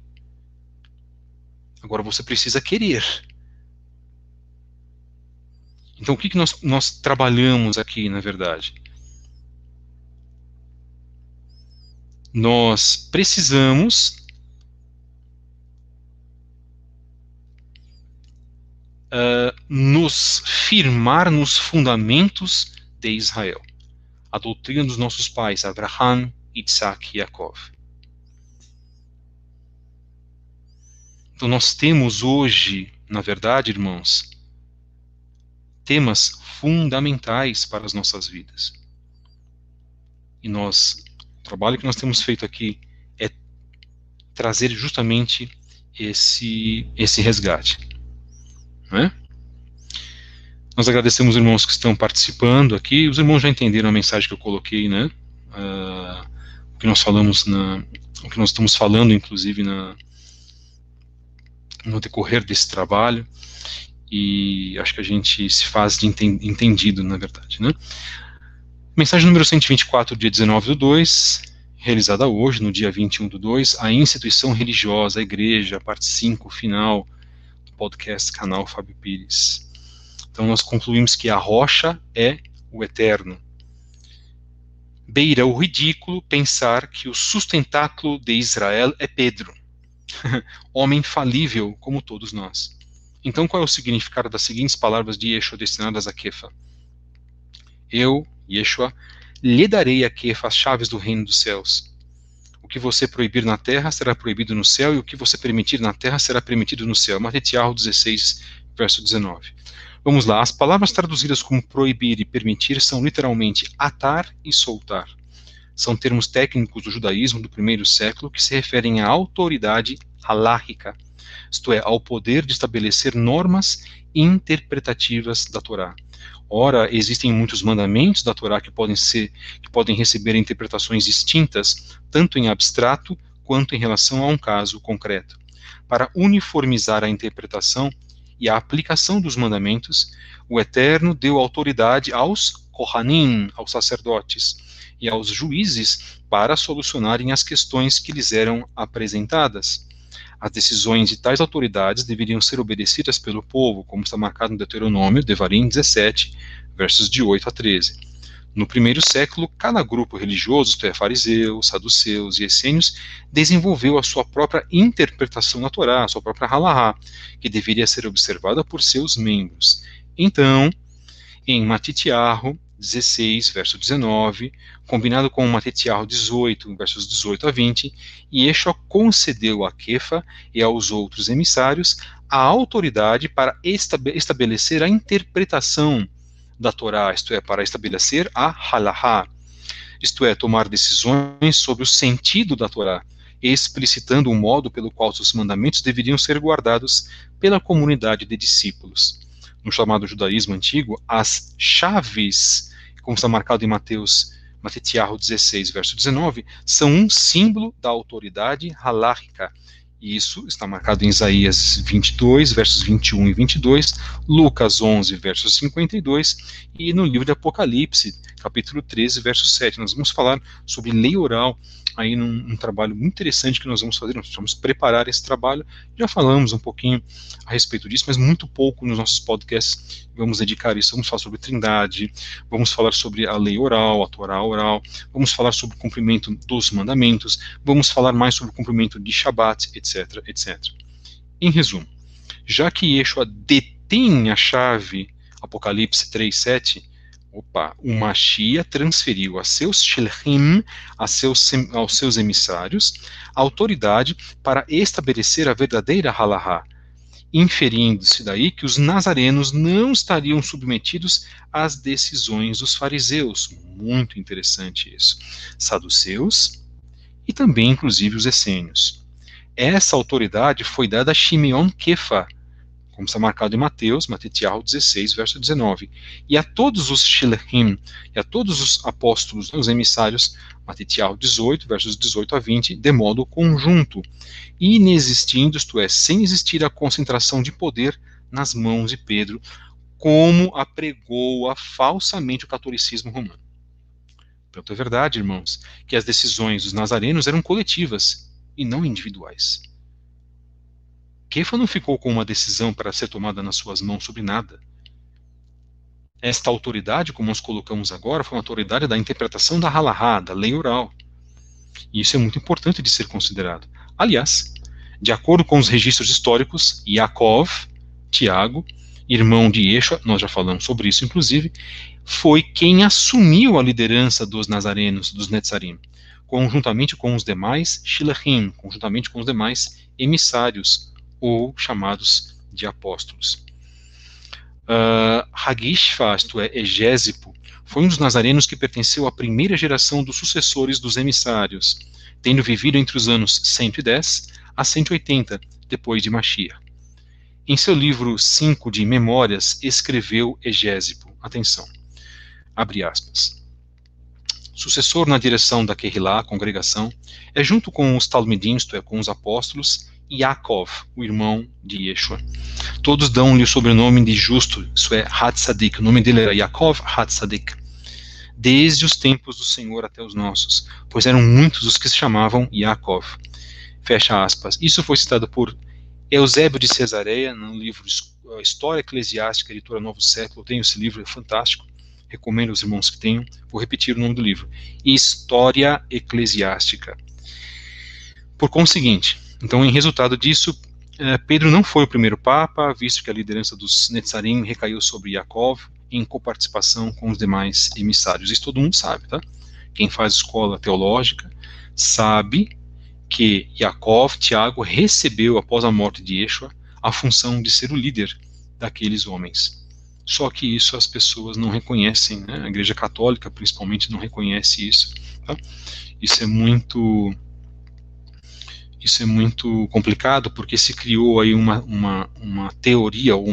Agora você precisa querer. Então o que nós trabalhamos aqui, na verdade? Nós precisamos nos firmar nos fundamentos de Israel, a doutrina dos nossos pais, Abraham, Isaac e Jacob. Então nós temos hoje, na verdade, irmãos, temas fundamentais para as nossas vidas. E o trabalho que nós temos feito aqui é trazer justamente esse resgate. Não é? Nós agradecemos os irmãos que estão participando aqui. Os irmãos já entenderam a mensagem que eu coloquei, né? O que nós falamos, o que nós estamos falando, inclusive, no decorrer desse trabalho. E acho que a gente se faz de entendido, na verdade, né? Mensagem número 124, dia 19/2, realizada hoje, no dia 21/2, a instituição religiosa, a igreja, parte 5, final, do podcast canal Fábio Pires. Então nós concluímos que a rocha é o eterno. Beira o ridículo pensar que o sustentáculo de Israel é Pedro, homem falível como todos nós. Então qual é o significado das seguintes palavras de Yeshua destinadas a Kefa? Eu, Yeshua, lhe darei a Kefa as chaves do reino dos céus. O que você proibir na terra será proibido no céu, e o que você permitir na terra será permitido no céu. Matetiahu 16, verso 19. Vamos lá, as palavras traduzidas como proibir e permitir são literalmente atar e soltar. São termos técnicos do judaísmo do primeiro século que se referem à autoridade halárrica, isto é, ao poder de estabelecer normas interpretativas da Torá. Ora, existem muitos mandamentos da Torá que podem receber interpretações distintas, tanto em abstrato quanto em relação a um caso concreto. Para uniformizar a interpretação e a aplicação dos mandamentos, o Eterno deu autoridade aos Kohanim, aos sacerdotes, e aos juízes para solucionarem as questões que lhes eram apresentadas. As decisões de tais autoridades deveriam ser obedecidas pelo povo, como está marcado no Deuteronômio, Devarim 17, versos de 8 a 13. No primeiro século, cada grupo religioso, isto é, fariseus, saduceus e essênios, desenvolveu a sua própria interpretação da Torá, a sua própria halahá, que deveria ser observada por seus membros. Então, em Matitiahu 16, verso 19, combinado com Matitiahu 18, versos 18 a 20, Yeshua concedeu a Kefa e aos outros emissários a autoridade para estabelecer a interpretação da Torá, isto é, para estabelecer a halahá, isto é, tomar decisões sobre o sentido da Torá, explicitando o modo pelo qual os mandamentos deveriam ser guardados pela comunidade de discípulos. No chamado judaísmo antigo, as chaves, como está marcado em Matetiahu 16, verso 19, são um símbolo da autoridade halárrica. E isso está marcado em Isaías 22, versos 21 e 22, Lucas 11, versos 52, e no livro de Apocalipse, capítulo 13, verso 7. Nós vamos falar sobre lei oral, aí num trabalho muito interessante que nós vamos fazer, nós vamos preparar esse trabalho. Já falamos um pouquinho a respeito disso, mas muito pouco nos nossos podcasts vamos dedicar isso. Vamos falar sobre trindade, vamos falar sobre a lei oral, a Torá oral, vamos falar sobre o cumprimento dos mandamentos, vamos falar mais sobre o cumprimento de Shabat, etc, etc. Em resumo, já que Yeshua detém a chave, Apocalipse 3, 7, o Mashiach transferiu a seus Shelchim, aos seus emissários, a autoridade para estabelecer a verdadeira halahá, inferindo-se daí que os nazarenos não estariam submetidos às decisões dos fariseus. Muito interessante isso. Saduceus e também, inclusive, os essênios. Essa autoridade foi dada a Shimeon Kefa, como está marcado em Matetiahu 16, verso 19, e a todos os Shilachim, e a todos os apóstolos, os emissários, Matetiahu 18, versos 18 a 20, de modo conjunto, inexistindo, isto é, sem existir a concentração de poder nas mãos de Pedro, como apregoa falsamente o catolicismo romano. Portanto, é verdade, irmãos, que as decisões dos nazarenos eram coletivas e não individuais. Kefa não ficou com uma decisão para ser tomada nas suas mãos sobre nada. Esta autoridade, como nós colocamos agora, foi uma autoridade da interpretação da halahá, da lei oral. E isso é muito importante de ser considerado. Aliás, de acordo com os registros históricos, Yaakov, Tiago irmão de Yeshua, nós já falamos sobre isso inclusive, foi quem assumiu a liderança dos nazarenos, dos Netzarim, conjuntamente com os demais Shilachim, conjuntamente com os demais emissários, ou chamados de apóstolos. Hagishfa, isto é, Egésipo, foi um dos nazarenos que pertenceu à primeira geração dos sucessores dos emissários, tendo vivido entre os anos 110 a 180, depois de Mashiach. Em seu livro 5 de Memórias, escreveu Egésipo, atenção, abre aspas, sucessor na direção da Kehilá, a congregação, é junto com os Talmidim, isto é, com os apóstolos, Yaakov, o irmão de Yeshua. Todos dão-lhe o sobrenome de justo, isso é, Hatzadik, o nome dele era Yaakov Hatzadik, desde os tempos do Senhor até os nossos, pois eram muitos os que se chamavam Yaakov. Fecha aspas. Isso foi citado por Eusébio de Cesareia, no livro História Eclesiástica, editora Novo Século. Eu tenho esse livro, é fantástico, recomendo aos irmãos que tenham. Vou repetir o nome do livro, História Eclesiástica. Por conseguinte, então, em resultado disso, Pedro não foi o primeiro papa, visto que a liderança dos Netzarim recaiu sobre Yaakov, em coparticipação com os demais emissários. Isso todo mundo sabe, tá? Quem faz escola teológica sabe que Yaakov, Tiago, recebeu, após a morte de Yeshua, a função de ser o líder daqueles homens. Só que isso as pessoas não reconhecem, né? A Igreja Católica, principalmente, não reconhece isso. Tá? Isso é muito complicado, porque se criou aí uma teoria, ou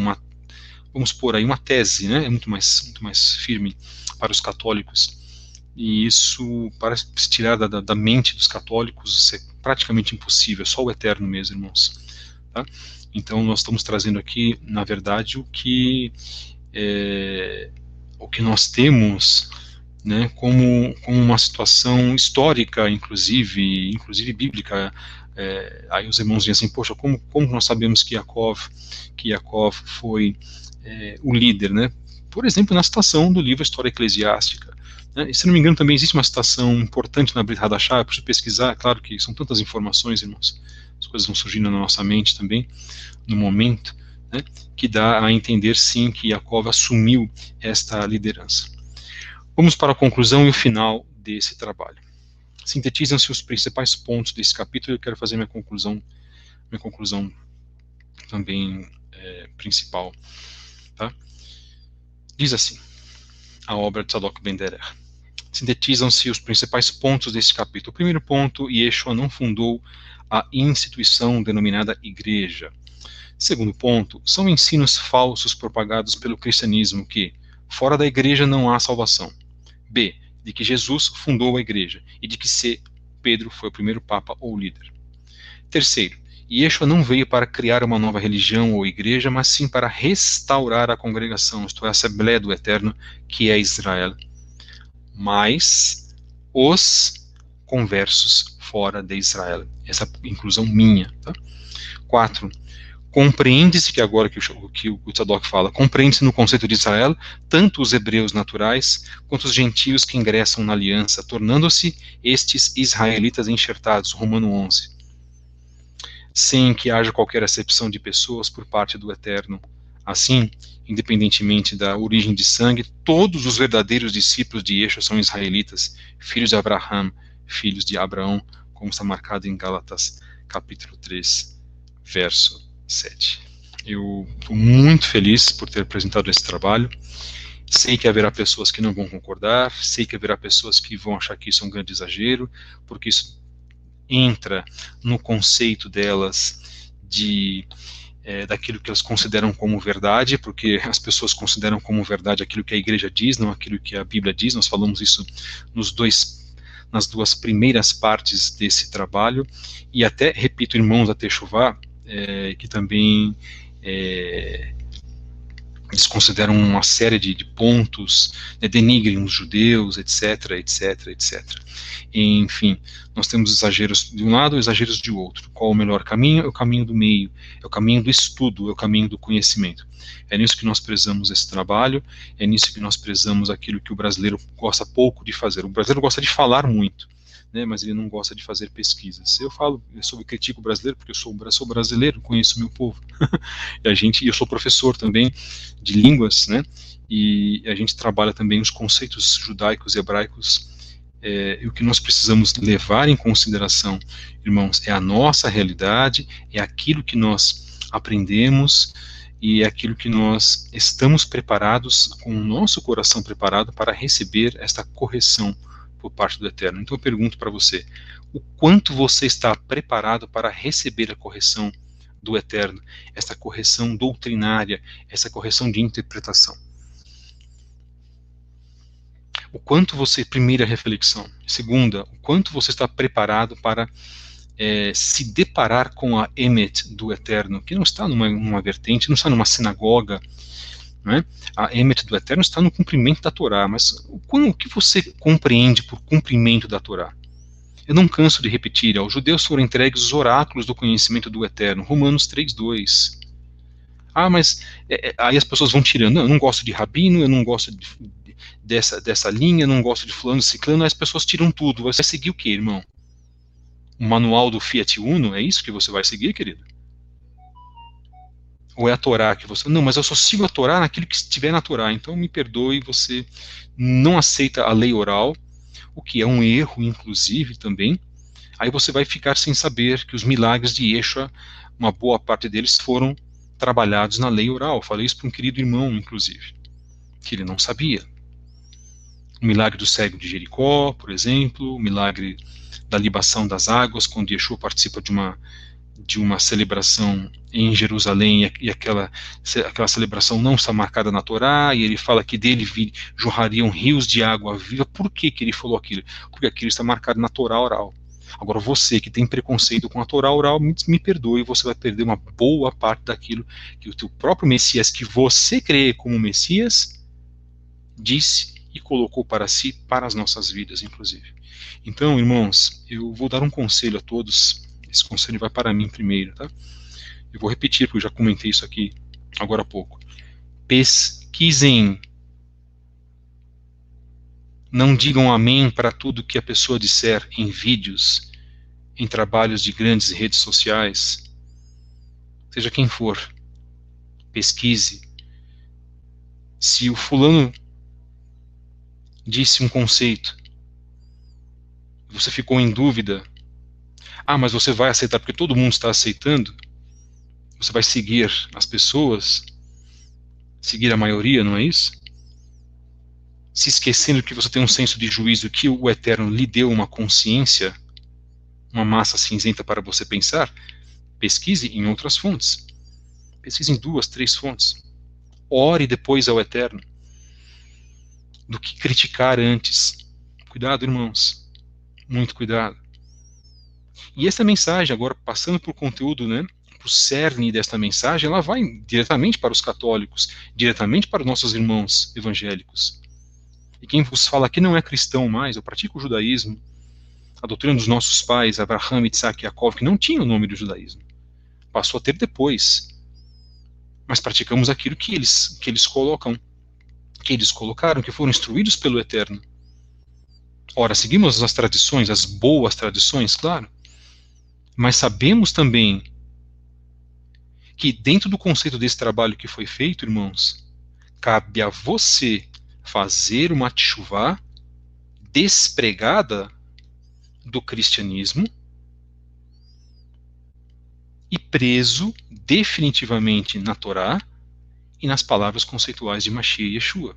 vamos pôr aí uma tese, né, é muito mais firme para os católicos, e isso, para se tirar da mente dos católicos, isso é praticamente impossível, é só o eterno mesmo, irmãos. Tá? Então nós estamos trazendo aqui, na verdade, o que nós temos, né, como uma situação histórica, inclusive bíblica. Aí os irmãos dizem assim, poxa, como nós sabemos que Yaakov foi o líder, né? Por exemplo, na citação do livro História Eclesiástica. Né? E, se não me engano, também existe uma citação importante na Brit Hadashah, eu preciso pesquisar, claro que são tantas informações, irmãos, as coisas vão surgindo na nossa mente também, no momento, né, que dá a entender, sim, que Yaakov assumiu esta liderança. Vamos para a conclusão e o final desse trabalho. Sintetizam-se os principais pontos desse capítulo, eu quero fazer minha conclusão também principal. Tá? Diz assim, a obra de Tzadok Ben Derer. Sintetizam-se os principais pontos desse capítulo. O primeiro ponto, Yeshua não fundou a instituição denominada igreja. Segundo ponto, são ensinos falsos propagados pelo cristianismo que, fora da igreja, não há salvação. B, de que Jesus fundou a igreja, e de que C, Pedro foi o primeiro papa ou líder. Terceiro, Yeshua não veio para criar uma nova religião ou igreja, mas sim para restaurar a congregação, isto é, a Assembleia do Eterno, que é Israel, mas os conversos fora de Israel. Essa inclusão minha. Tá? 4. Compreende-se, que agora que o Tzadok fala, compreende-se no conceito de Israel, tanto os hebreus naturais, quanto os gentios que ingressam na aliança, tornando-se estes israelitas enxertados, Romano 11. Sem que haja qualquer acepção de pessoas por parte do Eterno. Assim, independentemente da origem de sangue, todos os verdadeiros discípulos de Yeshua são israelitas, filhos de Abraham, filhos de Abraão, como está marcado em Gálatas, capítulo 3, verso 7. Eu estou muito feliz por ter apresentado esse trabalho. Sei que haverá pessoas que não vão concordar, sei que haverá pessoas que vão achar que isso é um grande exagero, porque isso entra no conceito delas daquilo que elas consideram como verdade, porque as pessoas consideram como verdade aquilo que a igreja diz, não aquilo que a Bíblia diz. Nós falamos isso nas duas primeiras partes desse trabalho, e até, repito, irmãos da Techuvá, que também eles consideram uma série de pontos, denigrem os judeus, etc, etc, etc. Enfim, nós temos exageros de um lado e exageros de outro. Qual o melhor caminho? É o caminho do meio, é o caminho do estudo, é o caminho do conhecimento. É nisso que nós prezamos esse trabalho, é nisso que nós prezamos aquilo que o brasileiro gosta pouco de fazer. O brasileiro gosta de falar muito, né, mas ele não gosta de fazer pesquisas. Eu critico o brasileiro porque eu sou brasileiro, conheço o meu povo. Eu sou professor também de línguas, né, e a gente trabalha também os conceitos judaicos e hebraicos. E o que nós precisamos levar em consideração, irmãos, é a nossa realidade, é aquilo que nós aprendemos e é aquilo que nós estamos preparados, com o nosso coração preparado para receber esta correção por parte do Eterno. Então eu pergunto para você, o quanto você está preparado para receber a correção do Eterno, essa correção doutrinária, essa correção de interpretação? O quanto você, primeira reflexão. Segunda, o quanto você está preparado para se deparar com a Emet do Eterno, que não está numa vertente, não está numa sinagoga, né? A Emet do Eterno está no cumprimento da Torá, mas o que você compreende por cumprimento da Torá? Eu não canso de repetir, aos judeus foram entregues os oráculos do conhecimento do Eterno, Romanos 3:2. Mas aí as pessoas vão tirando, não, eu não gosto de rabino, eu não gosto dessa linha, eu não gosto de fulano, ciclano, as pessoas tiram tudo. Você vai seguir o que, irmão? O manual do Fiat Uno, é isso que você vai seguir, querido? Ou é a Torá que você... Não, mas eu só sigo a Torá naquilo que estiver na Torá, então me perdoe, você não aceita a lei oral, o que é um erro, inclusive, também. Aí você vai ficar sem saber que os milagres de Yeshua, uma boa parte deles foram trabalhados na lei oral. Falei isso para um querido irmão, inclusive, que ele não sabia. O milagre do cego de Jericó, por exemplo, o milagre da libação das águas, quando Yeshua participa de uma celebração em Jerusalém, e aquela celebração não está marcada na Torá, e ele fala que dele jorrariam rios de água viva. Por que ele falou aquilo? Porque aquilo está marcado na Torá oral. Agora, você que tem preconceito com a Torá oral, me perdoe, você vai perder uma boa parte daquilo que o teu próprio Messias, que você crê como Messias, disse e colocou para si, para as nossas vidas, inclusive. Então, irmãos, eu vou dar um conselho a todos. Esse conselho vai para mim primeiro, tá? Eu vou repetir, porque eu já comentei isso aqui agora há pouco. Pesquisem. Não digam amém para tudo que a pessoa disser em vídeos, em trabalhos de grandes redes sociais. Seja quem for, pesquise. Se o fulano disse um conceito, você ficou em dúvida, mas você vai aceitar porque todo mundo está aceitando? Você vai seguir as pessoas, seguir a maioria, não é isso? Se esquecendo que você tem um senso de juízo, que o Eterno lhe deu uma consciência, uma massa cinzenta para você pensar, pesquise em outras fontes. Pesquise em 2, 3 fontes. Ore depois ao Eterno, do que criticar antes. Cuidado, irmãos. Muito cuidado. E essa mensagem, agora passando para o conteúdo, né, para o cerne desta mensagem, ela vai diretamente para os católicos, diretamente para os nossos irmãos evangélicos. E quem vos fala aqui não é cristão mais, eu pratico o judaísmo. A doutrina dos nossos pais, Abraham, Isaac e Jacob, que não tinha o nome do judaísmo. Passou a ter depois. Mas praticamos aquilo que eles colocaram, que foram instruídos pelo Eterno. Ora, seguimos as tradições, as boas tradições, claro, mas sabemos também que dentro do conceito desse trabalho que foi feito, irmãos, cabe a você fazer uma teshuvá despregada do cristianismo e preso definitivamente na Torá e nas palavras conceituais de Mashiach e Yeshua,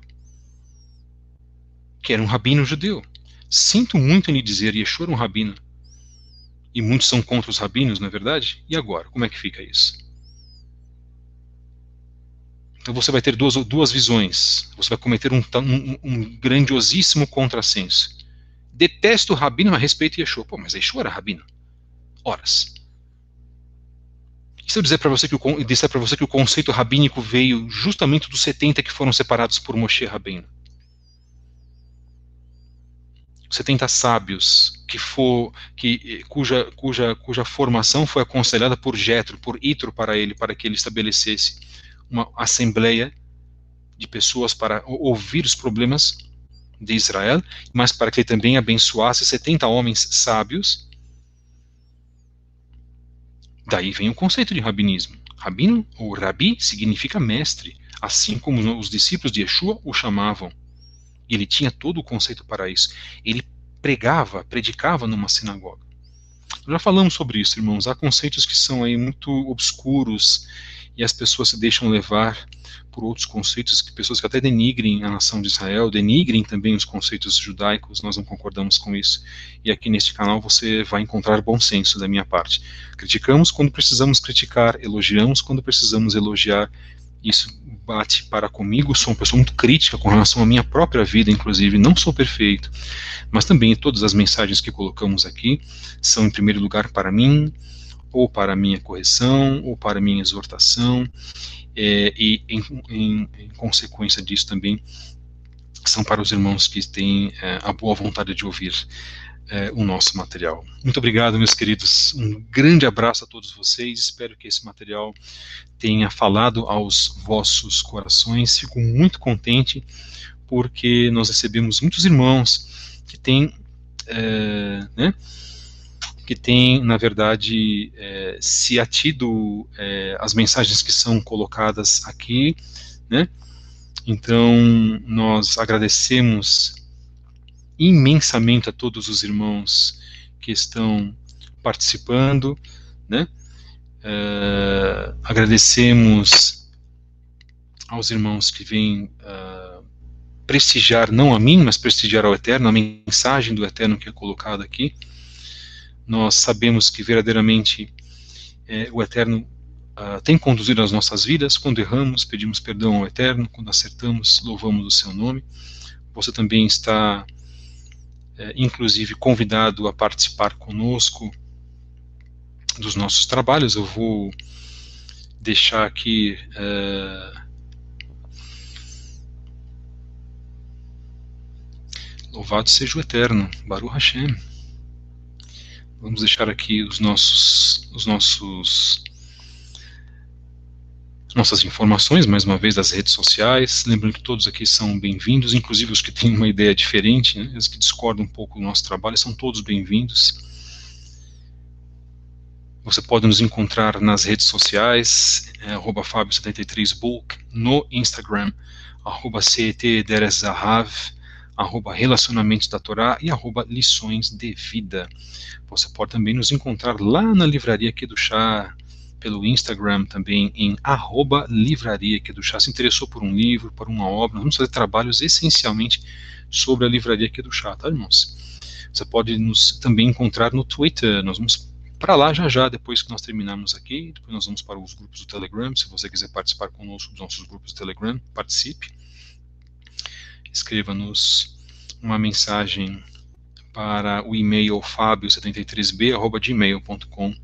que era um rabino judeu. Sinto muito em lhe dizer, Yeshua era um rabino. E muitos são contra os rabinos, não é verdade? E agora, como é que fica isso? Então você vai ter duas visões. Você vai cometer um grandiosíssimo contrassenso. Detesto o rabino, mas respeito Yeshua. Mas Yeshua era rabino. Horas. E se eu disser para você que o conceito rabínico veio justamente dos 70 que foram separados por Moshe Rabbeinu? 70 sábios cuja formação foi aconselhada por Jetro, por Itro para que ele estabelecesse uma assembleia de pessoas para ouvir os problemas de Israel, mas para que ele também abençoasse 70 homens sábios. Daí vem o conceito de rabinismo. Rabino, ou rabi, significa mestre, assim como os discípulos de Yeshua o chamavam. E ele tinha todo o conceito para isso. Ele predicava numa sinagoga. Já falamos sobre isso, irmãos. Há conceitos que são aí muito obscuros e as pessoas se deixam levar por outros conceitos, pessoas que até denigrem a nação de Israel, denigrem também os conceitos judaicos. Nós não concordamos com isso. E aqui neste canal você vai encontrar bom senso da minha parte. Criticamos quando precisamos criticar, elogiamos quando precisamos elogiar. Isso bate para comigo. Sou uma pessoa muito crítica com relação à minha própria vida, inclusive. Não sou perfeito, mas também todas as mensagens que colocamos aqui são, em primeiro lugar, para mim, ou para minha correção, ou para minha exortação, e em consequência disso também são para os irmãos que têm a boa vontade de ouvir o nosso material. Muito obrigado, meus queridos. Um grande abraço a todos vocês. Espero que esse material tenha falado aos vossos corações. Fico muito contente porque nós recebemos muitos irmãos que têm, na verdade, se atido às mensagens que são colocadas aqui, né? Então, nós agradecemos imensamente a todos os irmãos que estão participando, né? Agradecemos aos irmãos que vêm prestigiar, não a mim, mas prestigiar ao Eterno, a mensagem do Eterno que é colocada aqui. Nós sabemos que verdadeiramente o Eterno tem conduzido as nossas vidas. Quando erramos, pedimos perdão ao Eterno. Quando acertamos, louvamos o seu nome. Você também está, inclusive, convidado a participar conosco dos nossos trabalhos. Eu vou deixar aqui louvado seja o Eterno, Baruch Hashem. Vamos deixar aqui nossas informações, mais uma vez, das redes sociais. Lembrando que todos aqui são bem-vindos, inclusive os que têm uma ideia diferente, né, os que discordam um pouco do nosso trabalho, são todos bem-vindos. Você pode nos encontrar nas redes sociais, @Fabio73Bulk, no Instagram, @CETDeresZahav, @Relacionamentos da Torá e @Lições de Vida. Você pode também nos encontrar lá na Livraria Kedushá, pelo Instagram também, em @Livraria Kedushá. Se interessou por um livro, por uma obra, nós vamos fazer trabalhos essencialmente sobre a Livraria Kedushá, tá, irmãos? Você pode nos também encontrar no Twitter. Nós vamos para lá já, depois que nós terminarmos aqui. Depois nós vamos para os grupos do Telegram. Se você quiser participar conosco dos nossos grupos do Telegram, participe. Escreva-nos uma mensagem para o e-mail fabio73b@gmail.com.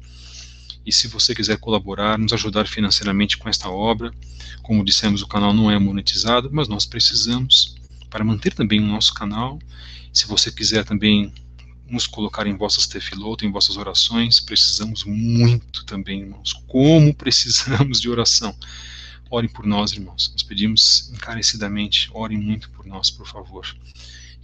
E se você quiser colaborar, nos ajudar financeiramente com esta obra, como dissemos, o canal não é monetizado, mas nós precisamos para manter também o nosso canal. Se você quiser também nos colocar em vossas tefilot, em vossas orações, precisamos muito também, irmãos. Como precisamos de oração. Orem por nós, irmãos. Nós pedimos encarecidamente, orem muito por nós, por favor.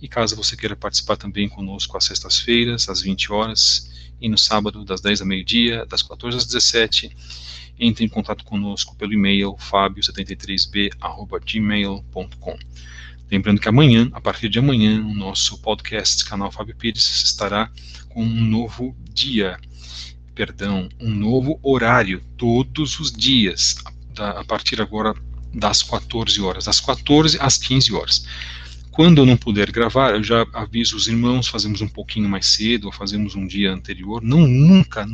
E caso você queira participar também conosco às sextas-feiras, às 20 horas, e no sábado, das 10 ao meio-dia, das 14 às 17, entre em contato conosco pelo e-mail fabio73b@gmail.com. Lembrando que amanhã, a partir de amanhã, o nosso podcast, canal Fábio Pires, estará com um novo um novo horário, todos os dias, a partir agora das 14 horas, das 14 às 15 horas. Quando eu não puder gravar, eu já aviso os irmãos, fazemos um pouquinho mais cedo, ou fazemos um dia anterior. Nunca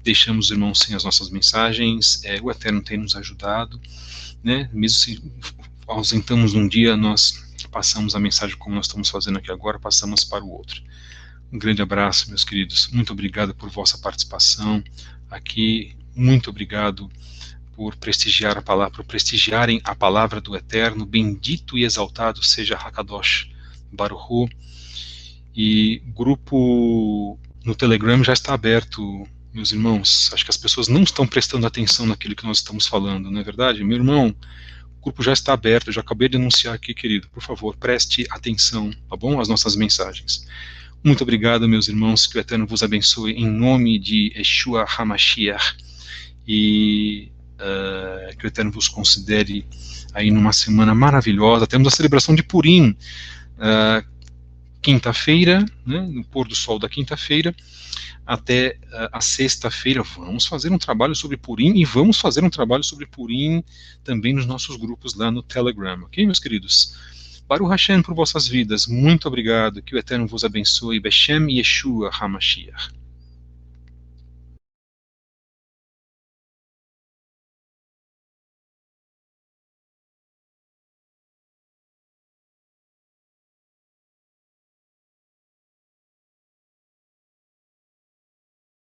deixamos os irmãos sem as nossas mensagens. O Eterno tem nos ajudado, né? Mesmo se ausentamos um dia, nós passamos a mensagem como nós estamos fazendo aqui agora, passamos para o outro. Um grande abraço, meus queridos. Muito obrigado por vossa participação aqui. Muito obrigado por prestigiar a palavra, por prestigiarem a palavra do Eterno. Bendito e exaltado seja Hakadosh Baruch Hu. E o grupo no Telegram já está aberto, meus irmãos. Acho que as pessoas não estão prestando atenção naquilo que nós estamos falando, não é verdade? Meu irmão, O grupo já está aberto, eu já acabei de anunciar aqui, querido. Por favor, preste atenção, tá bom? Às nossas mensagens. Muito obrigado, meus irmãos, que o Eterno vos abençoe em nome de Yeshua HaMashiach, e que o Eterno vos considere aí numa semana maravilhosa. Temos a celebração de Purim, quinta-feira, né, no pôr do sol da quinta-feira, até a sexta-feira. Vamos fazer um trabalho sobre Purim, e vamos fazer um trabalho sobre Purim também nos nossos grupos lá no Telegram, ok, meus queridos? Baruch Hashem por vossas vidas, muito obrigado, que o Eterno vos abençoe, Beshem Yeshua HaMashiach.